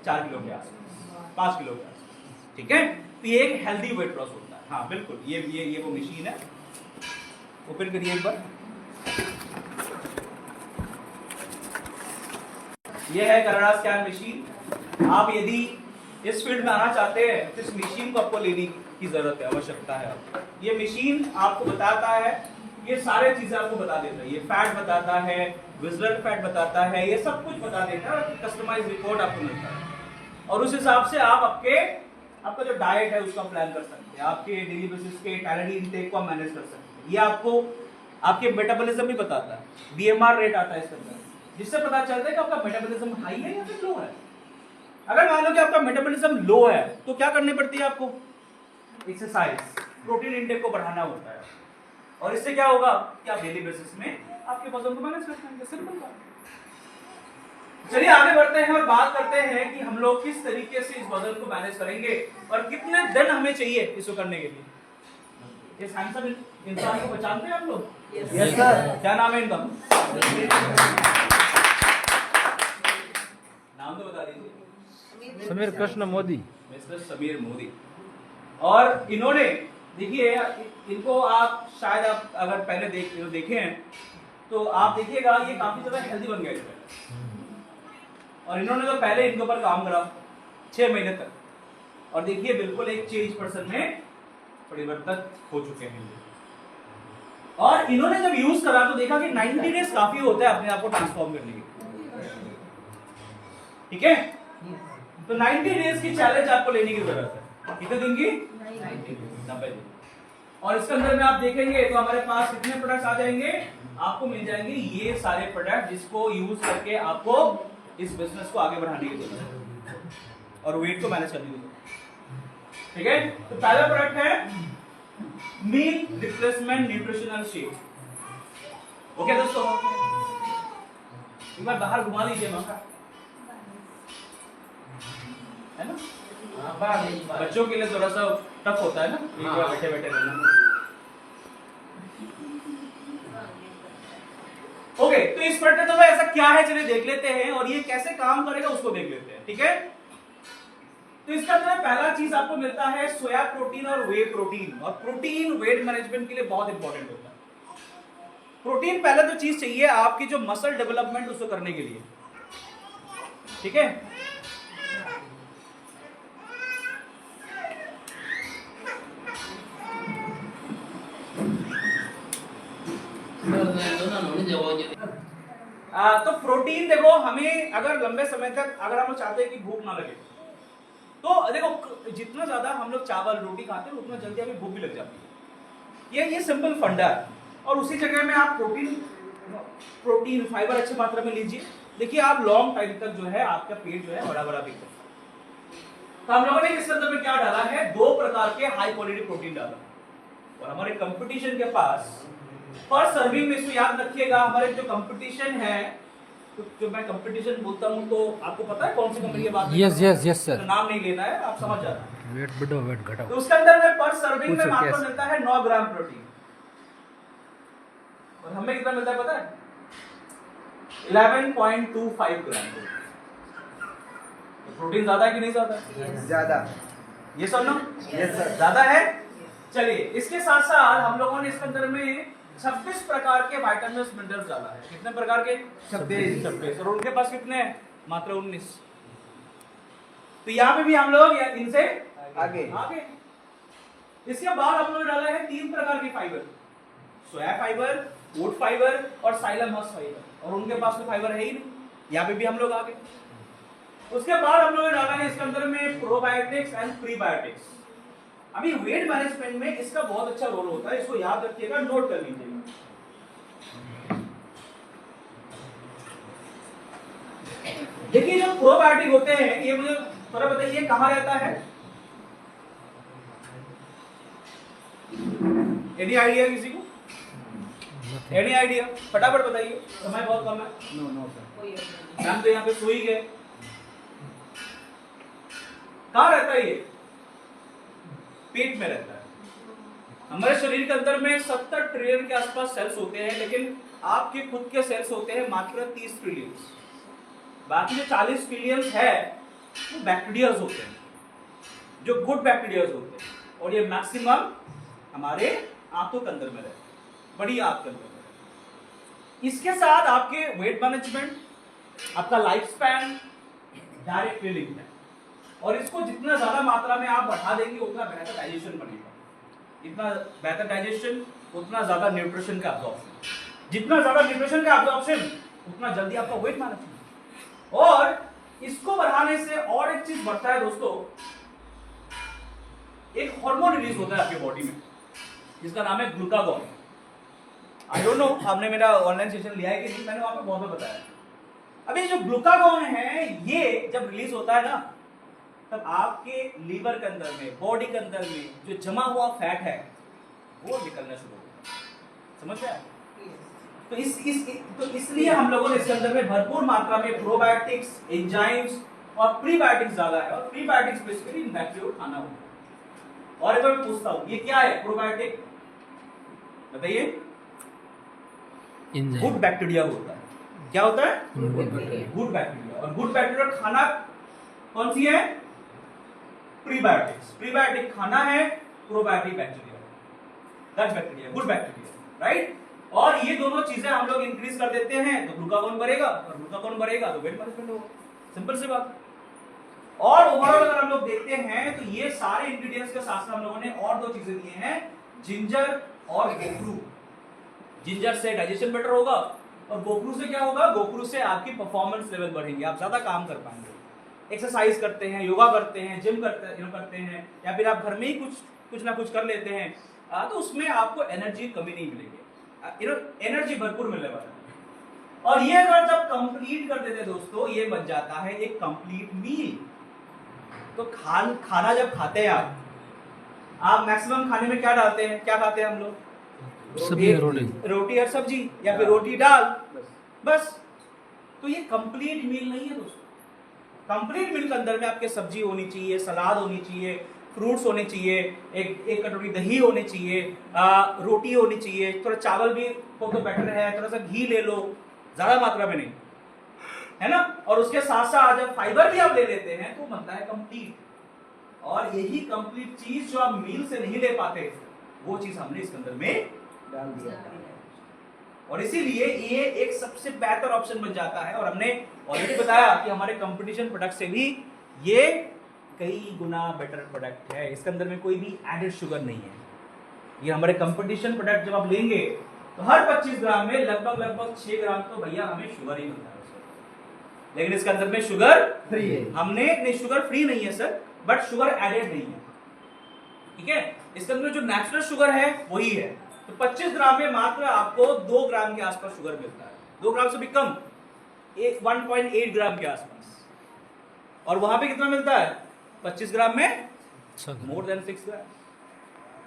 4 किलो के आसपास, 5 किलो के आसपास। ठीक है, तो ये एक हेल्दी वेट लॉस होता है। हाँ बिल्कुल, ये वो मशीन है, ओपन करिए एक बार। ये है कनाडा स्कैन मशीन। आप यदि इस फील्ड में आना चाहते हैं तो इस मशीन को आपको लेने की जरूरत है, आवश्यकता है आपको। ये मशीन आपको बताता है, ये सारे चीजें आपको बता देता है, ये फैट बताता है, विजरल फैट बताता है, ये सब कुछ बता देता है, कस्टमाइज रिपोर्ट आपको मिलता है, और उस हिसाब से आप आपका जो डाइट है उसका प्लान कर सकते हैं, आपके डेली बेसिस के कैलोरी इनटेक को मैनेज कर सकते हैं। ये आपको आपके मेटाबॉलिज्म भी बताता है, बीएमआर रेट आता है इसके अंदर, जिससे पता चलता है कि आपका मेटाबॉलिज्म हाई है या फिर लो है। अगर मान लो कि आपका मेटाबॉलिज्म लो है तो क्या करनी पड़ती है आपको? एक्सरसाइज, प्रोटीन इनटेक को बढ़ाना होता है, और इससे क्या होगा कि आप डेली बेसिस में आपके वजन को मैनेज कर पाएंगे। सिंपल बात। चलिए आगे बढ़ते हैं और बात करते हैं कि हम लोग किस तरीके से इस वजन को मैनेज करेंगे और कितने दिन हमें चाहिए इसको करने के लिए। इस हैंडसम इंसान को पहचानते हैं आप लोग? Yes sir. क्या नाम है इनका? नाम तो बता दीजिए। समीर कृष्ण मोदी। मिस्टर समीर मोदी। और इन्होंने देखिए, इनको आप शायद आप अगर पहले देखे हैं तो आप देखिएगा ये काफी ज्यादा हेल्दी बन गए थे, और इन्होंने तो पहले इनके ऊपर काम करा 6 महीने तक, और देखिए बिल्कुल एक चेंज पर्सन में परिवर्तन हो चुके हैं। और इन्होंने जब यूज करा तो देखा कि 90 डेज काफी होता है अपने आप को ट्रांसफॉर्म करने के। ठीक है, तो 90 डेज की चैलेंज आपको लेने की जरूरत है। कितने दिन की? 90 दिन। और इसके अंदर में आप देखेंगे तो हमारे पास कितने प्रोडक्ट्स आ जाएंगे, आपको मिल जाएंगे ये सारे प्रोडक्ट जिसको यूज करके आपको इस बिजनेस को आगे बढ़ाने की जरूरत है और वेट को मैनेज करने की जरूरत है। ठीक है, तो पहला प्रोडक्ट है meal replacement nutritional shake. Okay दोस्तों, एक बार बाहर घुमा लीजिए मां, है ना? बच्चों के लिए थोड़ा सा टफ होता है ना, एक बार बैठे बैठे रहना। ओके, तो इस प्रोडक्ट में ऐसा क्या है चलिए देख लेते हैं, और ये कैसे काम करेगा उसको देख लेते हैं। ठीक है, तो इसका अंदर पहला चीज आपको मिलता है सोया प्रोटीन और वे प्रोटीन। और प्रोटीन वेट मैनेजमेंट के लिए बहुत इंपॉर्टेंट होता है। प्रोटीन पहले तो चीज चाहिए आपकी जो मसल डेवलपमेंट उसको करने के लिए। ठीक है, तो प्रोटीन देखो, हमें अगर लंबे समय तक अगर हम लोग चाहते हैं कि भूख ना लगे, तो देखो जितना ज्यादा हम लोग चावल रोटी खाते हैं उतना जल्दी हमें भूख भी लग जाती है। ये सिंपल फंडा है। और उसी जगह में आप प्रोटीन फाइबर अच्छी मात्रा में लीजिए, देखिए आप लॉन्ग टाइम तक जो है आपका पेट जो है बड़ा बड़ा भी करता है। तो हम लोगों ने इसके अंदर में क्या डाला है, 2 प्रकार के हाई क्वालिटी प्रोटीन डाला, और हमारे कंपटीशन के पास पर सर्विंग में, इसको याद रखिएगा, हमारे जो कंपटीशन है, तो जो मैं कंपटीशन बोलता हूं तो आपको पता है कौन सी कंपनी की बात है? Yes sir. नाम नहीं लेना है, आप समझ जाना। वेट बढ़ाओ, वेट घटाओ। तो उसके अंदर में पर सर्विंग में पूछो आपको कैसे? मिलता है 9 ग्राम प्रोटीन, और हमें कितना मिलता है पता है? 11.25 ग्राम। तो प्रोटीन ज्यादा है कि नहीं ज्यादा? ज्यादा। ये सब ना यस सर। ज्यादा है। चलिए, इसके साथ साथ हम लोगों ने इसके अंदर में 26 प्रकार के विटामिन्स मिनरल्स डाला है। कितने प्रकार के? 26। और उनके पास कितने हैं? मात्र 19। तो यहाँ पे भी हम लोग इनसे आगे। इसके बाद हम लोग डाला है 3 प्रकार के फाइबर, सोया फाइबर, ओट फाइबर और साइलम हस्क फाइबर, और उनके पास तो फाइबर है ही नहीं। यहाँ पे भी हम लोग आगे। उसके बाद हम लोग ने डाला है इसके अंदर में प्रोबायोटिक्स एंड प्रीबायोटिक्स। अभी वेट मैनेजमेंट में इसका बहुत अच्छा रोल होता है, इसको याद रखिएगा, नोट कर लीजिएगा। देखिए जो प्रोबायोटिक होते हैं, ये मुझे थोड़ा बताइए कहां रहता है? एनी आइडिया किसी को? Any idea? फटाफट बताइए, समय बहुत कम है। No sir. हम तो यहाँ पे सो ही गए। कहां रहता है ये? पेट में रहता है। हमारे शरीर के अंदर में 70 ट्रिलियन के आसपास सेल्स होते हैं, लेकिन आपके खुद के सेल्स होते हैं मात्र 30 ट्रिलियन। बाकी जो 40 ट्रिलियन है वो बैक्टीरियाज होते हैं, जो गुड बैक्टीरियाज होते हैं, और ये मैक्सिमम हमारे आंतों के अंदर में रहते हैं, बड़ी आंत के अंदर में। इसके साथ आपके वेट मैनेजमेंट, आपका लाइफ स्पैन डायरेक्ट लिंक है, और इसको जितना ज्यादा मात्रा में आप बढ़ा देंगे उतना बेहतर डाइजेशन बनेगा। इतना बेहतर डाइजेशन उतना ज्यादा न्यूट्रिशन का अब्जॉर्प्शन, जितना ज्यादा न्यूट्रिशन का अब्जॉर्प्शन उतना जल्दी आपका वेट मैनेजमेंट। और इसको बढ़ाने से और एक चीज बढ़ता है दोस्तों, एक हार्मोन रिलीज होता है आपके बॉडी में जिसका नाम है ग्लूकागॉन। आई डोंट नो आपने मेरा ऑनलाइन सेशन लिया है कि नहीं, मैंने वहां पे बहुत बताया। अभी जो ग्लूकागॉन है, ये जब रिलीज होता है ना, तब आपके लीवर के अंदर में, बॉडी के अंदर में जो जमा हुआ फैट है वो निकलना शुरू होता है। समझ गया? तो इसलिए हम लोगों ने इसके अंदर में भरपूर मात्रा में प्रोबायोटिक्स, एंजाइम्स और प्रीबायोटिक्स डाला है, और प्रीबायोटिक्स बेसिकली बैक्टीरिया खाना होता है। और एक बार मैं पूछता हूं, ये क्या है प्रोबायोटिक? बताइए। गुड बैक्टीरिया होता है। क्या होता है? Good bacteria. और गुड बैक्टीरिया खाना कौन सी है? प्रीबायोटिक्स। प्रीबायोटिक खाना है probiotic bacteria, that bacteria, good bacteria, right? और ये दोनों चीजें हम लोग इंक्रीज कर देते हैं तो ग्लूकागॉन बढ़ेगा, और ग्लूकागॉन बढ़ेगा तो वेट मैनेजमेंट होगा। सिंपल सी बात। और ओवरऑल अगर हम लोग देखते हैं तो ये सारे इंग्रेडिएंट्स के साथ साथ हम लोगों ने और 2 चीजें दी हैं, जिंजर और गोखरू। जिंजर से डाइजेशन बेटर होगा, और गोखरू से क्या होगा? गोखरू से आपकी परफॉर्मेंस लेवल बढ़ेंगे, आप ज्यादा काम कर पाएंगे। एक्सरसाइज करते हैं, योगा करते हैं, जिम करते हैं, या फिर आप घर में ही कुछ ना कुछ कर लेते हैं, तो उसमें आपको एनर्जी कमी नहीं मिलेगी, एनर्जी भरपूर मिलने वाला है। और ये अगर जब कंप्लीट कर देते दोस्तों, ये बन जाता है एक कंप्लीट मील। तो खाना जब खाते हैं आप मैक्सिमम खाने में क्या डालते हैं? क्या खाते हैं हम लोग? रोटी और सब्जी, या फिर रोटी दाल, बस। तो ये कंप्लीट मील नहीं है दोस्तों। कंप्लीट मील के अंदर में आपके सब्जी होनी चाहिए, सलाद होनी चाहिए, फ्रूट्स होने चाहिए, एक कटोरी दही होनी चाहिए, रोटी होनी चाहिए, थोड़ा चावल भी हो तो बेटर है, थोड़ा सा घी ले लो, ज्यादा मात्रा में नहीं, है ना? और उसके साथ साथ जब फाइबर भी आप ले लेते हैं तो बनता है कंप्लीट। और यही कंप्लीट चीज जो आप मील से नहीं ले पाते, वो चीज हमने इसके अंदर में डाल दिया। और इसीलिए ये एक सबसे बेहतर ऑप्शन बन जाता है। और हमने ऑलरेडी बताया कि हमारे कंपटीशन प्रोडक्ट से भी ये कई गुना बेटर प्रोडक्ट है। इसके अंदर में कोई भी एडेड शुगर नहीं है। ये हमारे कंपटीशन प्रोडक्ट जब आप लेंगे तो हर 25 ग्राम में लगभग 6 ग्राम तो भैया हमें शुगर ही मिलता है। लेकिन इसके अंदर में शुगर फ्री है। हमने नहीं, शुगर फ्री नहीं है सर, बट शुगर एडेड नहीं है, ठीक है। इसके अंदर जो नेचुरल शुगर है वही है। तो 25 ग्राम में मात्र आपको 2 ग्राम के आसपास शुगर मिलता है, 2 ग्राम से भी कम, 1.8 ग्राम के आसपास। और वहां पे कितना मिलता है 25 ग्राम में? मोर देन 6 ग्राम,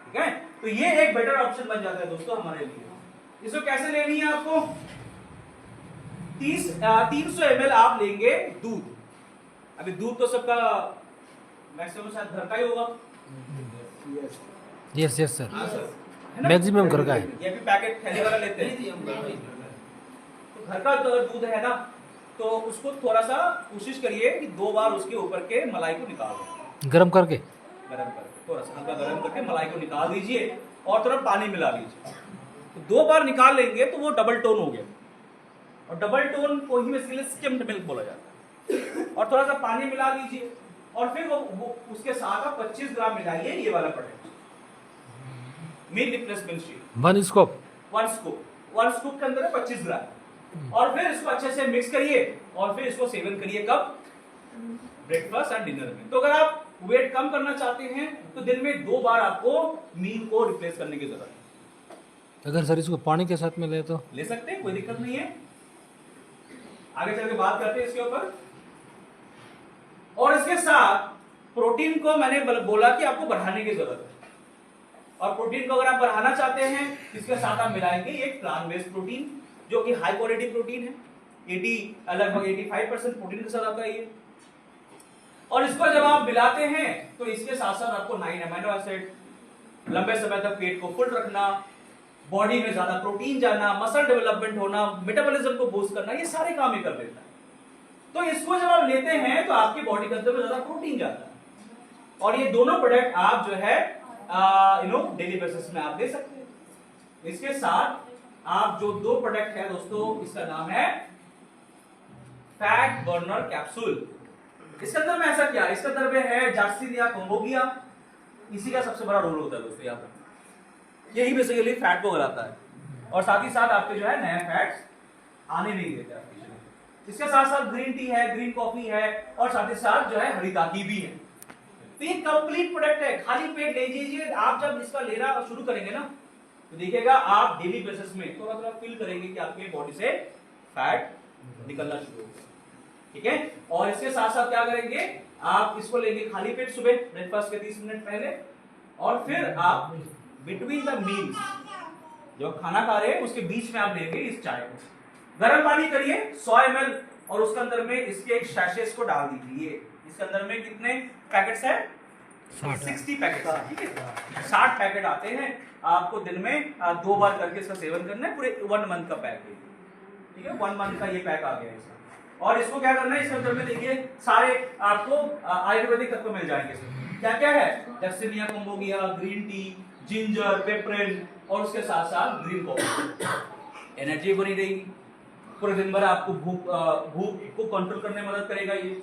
ठीक है। तो ये एक बेटर ऑप्शन बन जाता है दोस्तों हमारे लिए। इसको कैसे लेनी है आपको? 300 ml आप लेंगे दूध। अभी दूध तो सबका मैक्सिमम शायद घर का ही होगा, यस यस सर, हाँ सर, है ना? मैक्सिमम घर का है। ये भी पैकेट थैली वाला लेते हैं। तो घर का तो अगर दूध है ना, तो उसको थोड़ा सा कोशिश करिए कि 2 बार उसके ऊपर के मलाई को निकाल दें, गरम करके। गरम करके, थोड़ा सा हल्का गरम करके मलाई को निकाल दीजिए और थोड़ा पानी मिला लीजिए। तो 2 बार निकाल लेंगे तो वो डबल टोन हो गया, और डबल टोन को ही बेसिकली स्किम्ड मिल्क बोला जाता है। और थोड़ा सा पानी मिला लीजिए और फिर वो उसके साथ आप 25 ग्राम मिलाइए ये वाला product, milk replacement sheet, 1 scoop. 1 scoop के अंदर है 25 ग्राम। और फिर इसको अच्छे से मिक्स करिए और फिर इसको सेवन करिए कब? ब्रेकफास्ट एंड डिनर में। तो अगर आप वेट कम करना चाहते हैं तो दिन में 2 बार आपको मील को रिप्लेस करने की जरूरत है। अगर सर इसको पानी के साथ में ले तो ले सकते हैं, कोई दिक्कत नहीं है। आगे चल के बात करते हैं इसके ऊपर। और इसके साथ प्रोटीन को मैंने बोला कि आपको बढ़ाने की जरूरत है, और प्रोटीन को अगर आप बढ़ाना चाहते हैं इसके साथ आप मिलाएंगे एक प्लांट बेस्ड प्रोटीन, जो कि हाई क्वालिटी प्रोटीन है, लगभग 85% प्रोटीन के साथ आता है ये। और इसको जब आप मिलाते हैं तो इसके साथ साथ आपको 9 अमीनो एसिड, लंबे समय तक पेट को फुल रखना, बॉडी में ज्यादा प्रोटीन जाना, मसल डेवलपमेंट होना, मेटाबॉलिज्म को बूस्ट करना, ये सारे काम ये कर देता है। तो इसको जब आप लेते हैं तो आपकी बॉडी के अंदर में ज्यादा प्रोटीन जाता है। और ये दोनों प्रोडक्ट आप जो है डेली बेसिस में आप ले सकते हैं। इसके साथ आप जो 2 प्रोडक्ट है दोस्तों, इसका नाम है फैट बर्नर कैप्सूल। इसके अंदर में ऐसा क्या, इसके अंदर में है जैक्सिनिया कोम्बोगिया, इसी का सबसे बड़ा रोल होता है दोस्तों यहाँ पर। यही बेसिकली फैट को गलाता है और साथ ही साथ आपके जो है नए फैट्स आने नहीं देता है। इसके साथ साथ ग्रीन टी है, ग्रीन कॉफी है, और साथ ही साथ जो है हरी दागी भी है। तो ये कंप्लीट प्रोडक्ट है, खाली पेट ले लीजिए। आप जब इसका लेना शुरू करेंगे ना तो देखिएगा आप डेली बेसिस में थोड़ा थोड़ा फील करेंगे कि आपके बॉडी से फैट निकलना शुरू होगा, ठीक है। और इसके साथ साथ क्या करेंगे, आप इसको लेंगे खाली पेट सुबह ब्रेकफास्ट के 30 मिनट पहले, और फिर आप बिटवीन द मील्स जो खाना खा रहे हैं उसके बीच में आप लेंगे इस चाय को। गर्म पानी करिए 100 ml और उसके अंदर में इसके एक सैशेस को डाल दीजिए। इसके अंदर में कितने पैकेट्स हैं? 60 पैकेट्स हैं, ठीक है। 60 पैकेट आते हैं। आपको दिन में 2 बार करके इसका सेवन करना है, पूरे 1 मंथ का पैक है, ठीक है। 1 मंथ का ये पैक आ गया है इसका। और इसको क्या करना है, इसके अंदर में देखिए सारे आपको आयुर्वेदिक तत्व मिल जाएंगे इसमें। क्या क्या है? जैक्सिनिया कोम्बोगिया, ग्रीन टी, जिंजर, पेपरिन, और उसके साथ साथ ग्रीन कॉफी। एनर्जी बनी रहेगी, पूरे दिन भर आपको भूख को कंट्रोल करने में मदद करेगा ये,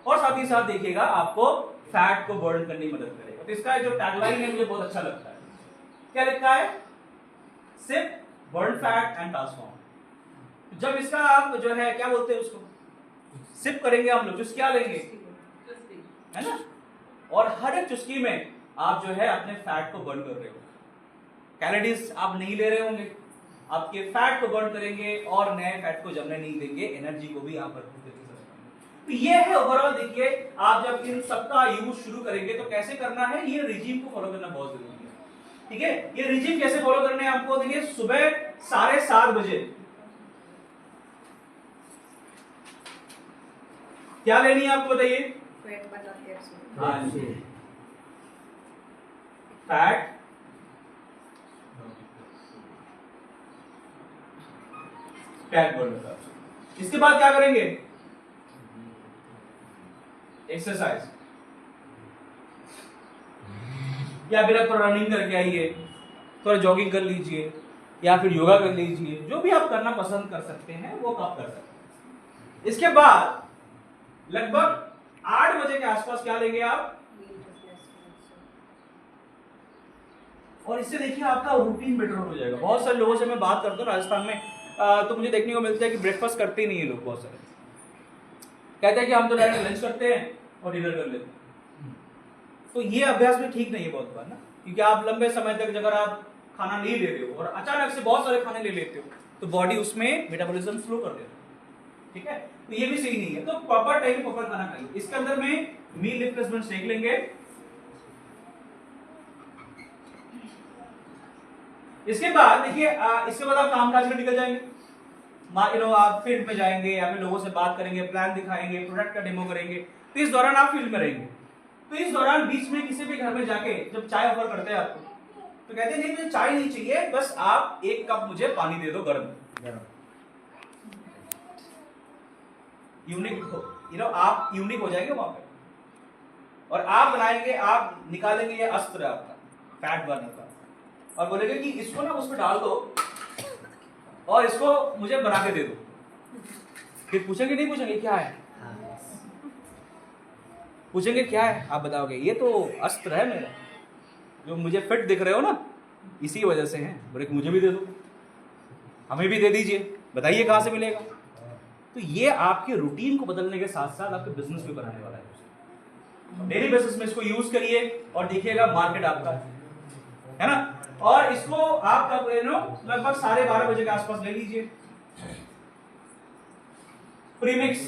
और साथ ही साथ देखिएगा आपको फैट को बर्न करने में मदद करेगा। तो इसका जो टैगलाइन है मुझे बहुत अच्छा लगता है। क्या लिखा है? Sip, burn fat and transform. जब इसका आप जो है क्या बोलते हैं उसको, सिप करेंगे हम लोग, चुस्की क्या लेंगे, है ना, और हर एक चुस्की में आप जो है अपने फैट को बर्न कर रहे हो। कैलोरीज आप नहीं ले रहे होंगे, आपके फैट को बर्न करेंगे और नए फैट को जमने नहीं देंगे, एनर्जी को भी आप भरपूर तरीके से। तो ये है ओवरऑल। देखिए आप जब इन सबका यूज शुरू करेंगे तो कैसे करना है, ये रिजीम को फॉलो करना बहुत जरूरी है, ठीक है। ये रिजीम कैसे फॉलो करने हैं आपको, देखिए सुबह 7:30 बजे क्या लेनी है आपको बताइए? Fat burner capsule. हाँ जी, फैट कैप्सूल। इसके बाद क्या करेंगे? एक्सरसाइज, या फिर आप थोड़ा रनिंग करके आइए, थोड़ा जॉगिंग कर लीजिए, या फिर योगा कर लीजिए, जो भी आप करना पसंद कर सकते हैं वो आप कर सकते हैं। इसके बाद लगभग 8 बजे के आसपास क्या लेंगे आप? और इससे देखिए आपका रूटीन बेटर हो जाएगा। बहुत सारे लोगों से मैं बात करता हूँ राजस्थान में, तो मुझे देखने को मिलता है कि ब्रेकफास्ट करते ही नहीं है लोग। बहुत सारे कहते हैं कि हम तो डायरेक्ट लंच करते हैं और डिनर कर लेते हैं। तो ये अभ्यास भी ठीक नहीं है बहुत बार ना, क्योंकि आप लंबे समय तक अगर आप खाना नहीं ले रहे हो और अचानक से बहुत सारे खाने ले लेते हो तो बॉडी उसमें मेटाबॉलिज्म स्लो कर देता है, ठीक है। तो ये भी सही नहीं है। तो प्रॉपर टाइम प्रॉपर खाना खाइए। इसके अंदर में मील रिप्लेसमेंट शेक लेंगे। इसके बाद देखिए इसके बाद आप कामकाज में निकल जाएंगे, आप फील्ड में जाएंगे या फिर लोगों से बात करेंगे, प्लान दिखाएंगे, प्रोडक्ट का डेमो करेंगे। तो इस दौरान आप फील्ड में रहेंगे। तो इस दौरान बीच में किसी भी घर में जाके जब चाय ऑफर करते हैं आपको, तो कहते हैं नहीं मुझे चाय नहीं चाहिए, बस आप 1 कप मुझे पानी दे दो गर्म। यूनिक आप यूनिक हो जाएंगे वहां पे। और आप बनाएंगे, आप निकालेंगे ये अस्त्र आपका फैट बर्नर का और बोलेंगे कि इसको ना उसमें डाल दो और इसको मुझे बना के दे दो। फिर पूछेंगे नहीं पूछेंगे क्या है, पूछेंगे क्या है, आप बताओगे ये तो अस्त्र है मेरा, जो मुझे फिट दिख रहे हो ना इसी वजह से है। बोले कि मुझे भी दे दो, हमें भी दे दीजिए, बताइए कहां से मिलेगा। तो ये आपके रूटीन को बदलने के साथ साथ आपके बिजनेस भी बनाने वाला है। डेली बेसिस में इसको यूज करिए और देखिएगा मार्केट आपका है ना। और इसको आप कब लगभग 12:30 बजे के आसपास ले लीजिए। प्रीमिक्स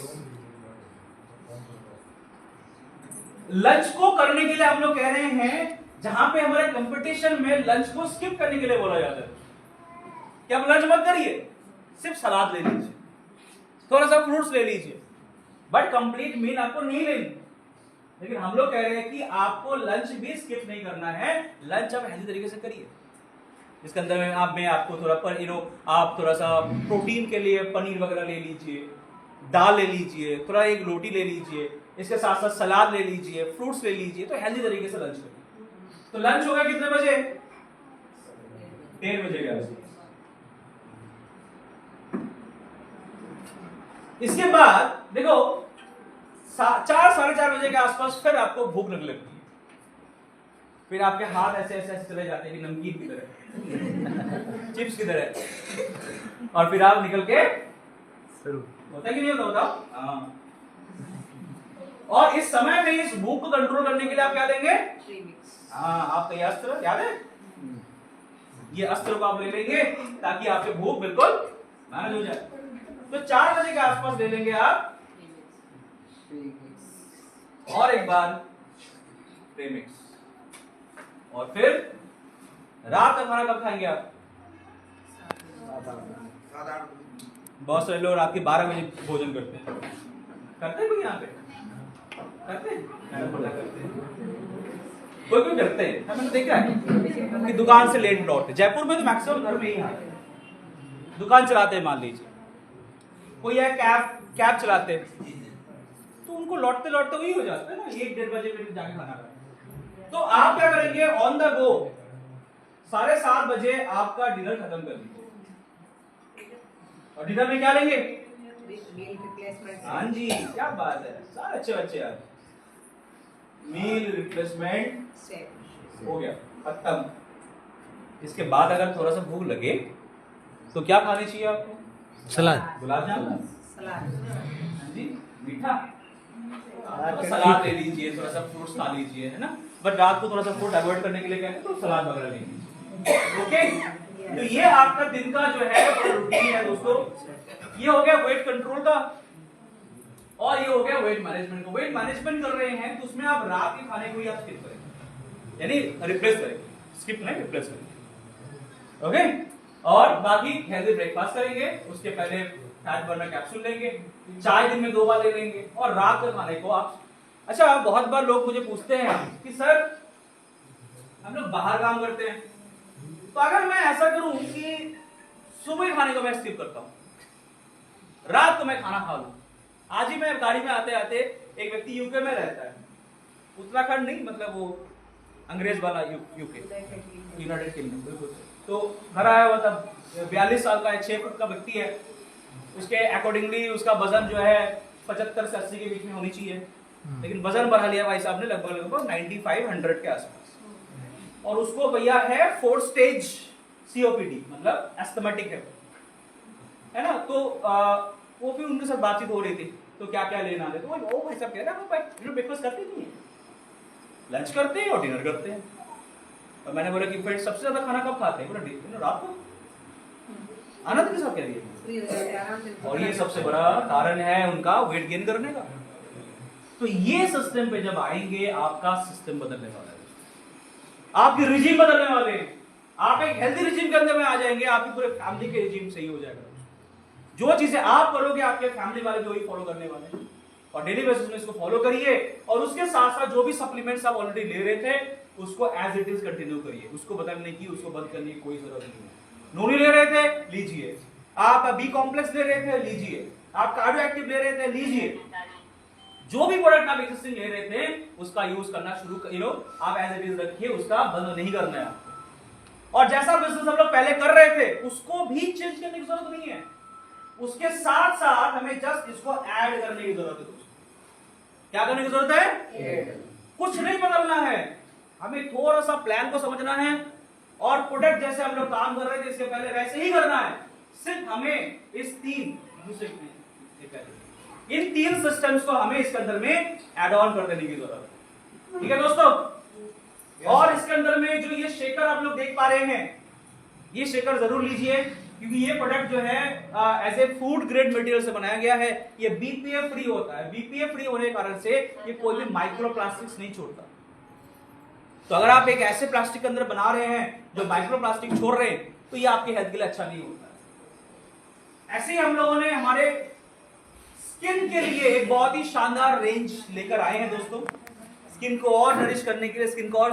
लंच को करने के लिए हम लोग कह रहे हैं, जहां पे हमारे कंपटीशन में लंच को स्किप करने के लिए बोला जाता है कि आप लंच मत करिए, सिर्फ सलाद ले लीजिए, थोड़ा सा फ्रूट्स ले लीजिए, बट कंप्लीट मील आपको नहीं लेनी। लेकिन हम लोग कह रहे हैं कि आपको लंच भी स्किप नहीं करना है, लंच आप हेल्दी तरीके से करिए। इसके अंदर में आपको थोड़ा आप थोड़ा सा प्रोटीन के लिए पनीर वगैरह ले लीजिए, दाल ले लीजिए, थोड़ा एक रोटी ले लीजिए, इसके साथ साथ सलाद ले लीजिए, फ्रूट्स ले लीजिए, तो हेल्दी तरीके से लंच करिए। तो लंच होगा कितने बजे? 1:30 बजे के आसपास। इसके बाद देखो 4 साढ़े 4 बजे के आसपास फिर आपको भूख लगने लगती है। फिर आपके हाथ ऐसे ऐसे ऐसे चले जाते हैं कि नमकीन की तरह चिप्स की तरह, और फिर आप निकल के होता है कि नहीं होता? बताओ। हाँ। और इस समय में इस भूख को कंट्रोल करने के लिए आप क्या देंगे? हाँ, आपका ये अस्त्र याद है? ये अस्त्र को आप ले लेंगे ताकि आपकी भूख बिल्कुल मैनेज हो जाए। तो 4 बजे के आसपास ले लेंगे आप और एक बार प्रीमिक्स, और फिर रात का खाना कब खाएंगे आप? बहुत सारे लोग रात के 12 बजे भोजन करते हैं। करते हैं कोई यहाँ पे? करते हैं? कोई कोई करते हैं। मैंने देखा है कि दुकान से लेट लौटते। जयपुर में तो मैक्सिमम घर में ही है, दुकान चलाते हैं मान लीजिए, कोई है कैब चलाते हैं, तो उनको लौटते लौटते वही हो जाता है ना 1-1:30 बजे में जाके खाना खाए। तो आप क्या करेंगे? ऑन द गो 7:30 बजे आपका डिनर खत्म कर लीजिए। और डिनर में क्या लेंगे? हाँ जी, क्या बात है, सारे अच्छे बच्चे आज मील रिप्लेसमेंट हो गया खत्म। इसके बाद अगर थोड़ा सा भूख लगे तो क्या खानी चाहिए आपको? सलाद, गुलाब जामुन, हाँ जी, मीठा, तो सलाद ले लीजिए, थोड़ा सा फ्रूट्स खा लीजिए, है ना। बट रात को थोड़ा सा फ्रूट अवॉइड करने के लिए कहते हैं तो सलाद वगैरह ले लीजिए। ओके, तो ये आपका दिन का जो है रूटीन है दोस्तों। ये हो गया वेट कंट्रोल का, और ये हो गया वेट मैनेजमेंट का। वेट मैनेजमेंट कर रहे हैं तो उसमें आप रात के खाने को ही आप स्किप करेंगे, यानी रिप्लेस करेंगे, स्किप नहीं रिप्लेस करेंगे। ओके, और बाकी हेल्दी ब्रेकफास्ट करेंगे, उसके पहले फैट बर्नर कैप्सूल लेंगे, चाय दिन में 2 बार ले लेंगे, और रात के खाने को आप अच्छा बहुत बार लोग मुझे पूछते हैं कि सर हम लोग बाहर काम करते हैं, तो अगर मैं ऐसा करूं कि सुबह खाने को मैं स्किप करता हूं, रात को मैं खाना खा लूं। आज ही मैं गाड़ी में आते आते एक व्यक्ति यूके में रहता है, उत्तराखंड नहीं, मतलब वो अंग्रेज वाला यूके, यूनाइटेड किंगडम, बिल्कुल। तो घर आया हुआ था, 42 साल का 6 फुट का व्यक्ति है। उसके अकॉर्डिंगली उसका वजन जो है 75 से 80 के बीच में होनी चाहिए, लेकिन वजन बढ़ा लिया भाई साहब ने लगभग 95-100 के आसपास। और उसको भैया है 4 स्टेज सीओपीडी, मतलब एस्थमेटिक है ना। तो वो भी उनके साथ बातचीत हो रही थी, तो क्या क्या लेना है, तो वो भाई साहब कह रहे हैं भाई ब्रेकफास्ट करते नहीं है, लंच करते हैं और डिनर करते हैं। और मैंने बोला कि फिर सबसे ज्यादा खाना कब खाते हैं, बोला रात को। आनंद के साथ कह रही है, फ्री हो जाते हैं, आराम से। और ये सबसे बड़ा कारण है उनका वेट गेन करने का। तो ये सिस्टम पे जब आएंगे, आपका सिस्टम बदलने वाला है, आपकी रिजीम बदलने वाले हैं, आप एक हेल्दी रिजीम के अंदर में आ जाएंगे, आपकी पूरे फैमिली के रिजीम सही हो जाएगा। जो चीजें आप करोगे आपके फैमिली वाले भी वही फॉलो करने वाले हैं, और डेली बेसिस में इसको फॉलो करिए। और उसके साथ साथ जो भी सप्लीमेंट्स आप ऑलरेडी ले रहे थे उसको एज इट इज कंटिन्यू करिए, उसको बदलने की, उसको बंद करने की कोई जरूरत नहीं है। नोनी ले रहे थे, लीजिए। आप बी कॉम्प्लेक्स ले रहे थे, लीजिए। आप कार्डियो एक्टिव ले रहे थे, लीजिए। जो भी प्रोडक्ट आप एक्सिस्टिंग ले रहे थे उसका यूज करना शुरू आप एज इट इज रखिए, उसका बंद नहीं करना है आपको। और जैसा बिजनेस हम लोग पहले कर रहे थे उसको भी चेंज करने की जरूरत नहीं है, उसके साथ साथ हमें जस्ट इसको ऐड करने की जरूरत है दोस्तों। क्या करने की जरूरत है? कुछ नहीं बदलना है, हमें थोड़ा सा प्लान को समझना है, और प्रोडक्ट जैसे हम लोग काम कर रहे थे इसके पहले वैसे ही करना है। सिर्फ हमें इस इन तीन सिस्टम्स को हमें इसके अंदर में ऐड ऑन कर देने की जरूरत है। ठीक है दोस्तों? और इसके अंदर में जो ये शेकर आप लोग देख पा रहे हैं, ये शेकर जरूर लीजिए, क्योंकि ये प्रोडक्ट जो है as a food grade material से बनाया गया है। ये बीपीएफ फ्री होता है, बीपीएफ फ्री होने के कारण से ये कोई भी माइक्रो प्लास्टिक्स नहीं छोड़ता। तो अगर आप एक ऐसे प्लास्टिक के अंदर बना रहे हैं जो माइक्रो प्लास्टिक छोड़ रहे हैं, तो ये आपके हेल्थ के लिए अच्छा नहीं होता है। ऐसे ही हम लोगों ने हमारे स्किन के लिए एक बहुत ही शानदार रेंज लेकर आए हैं दोस्तों, स्किन को और नरिश करने के लिए, स्किन को और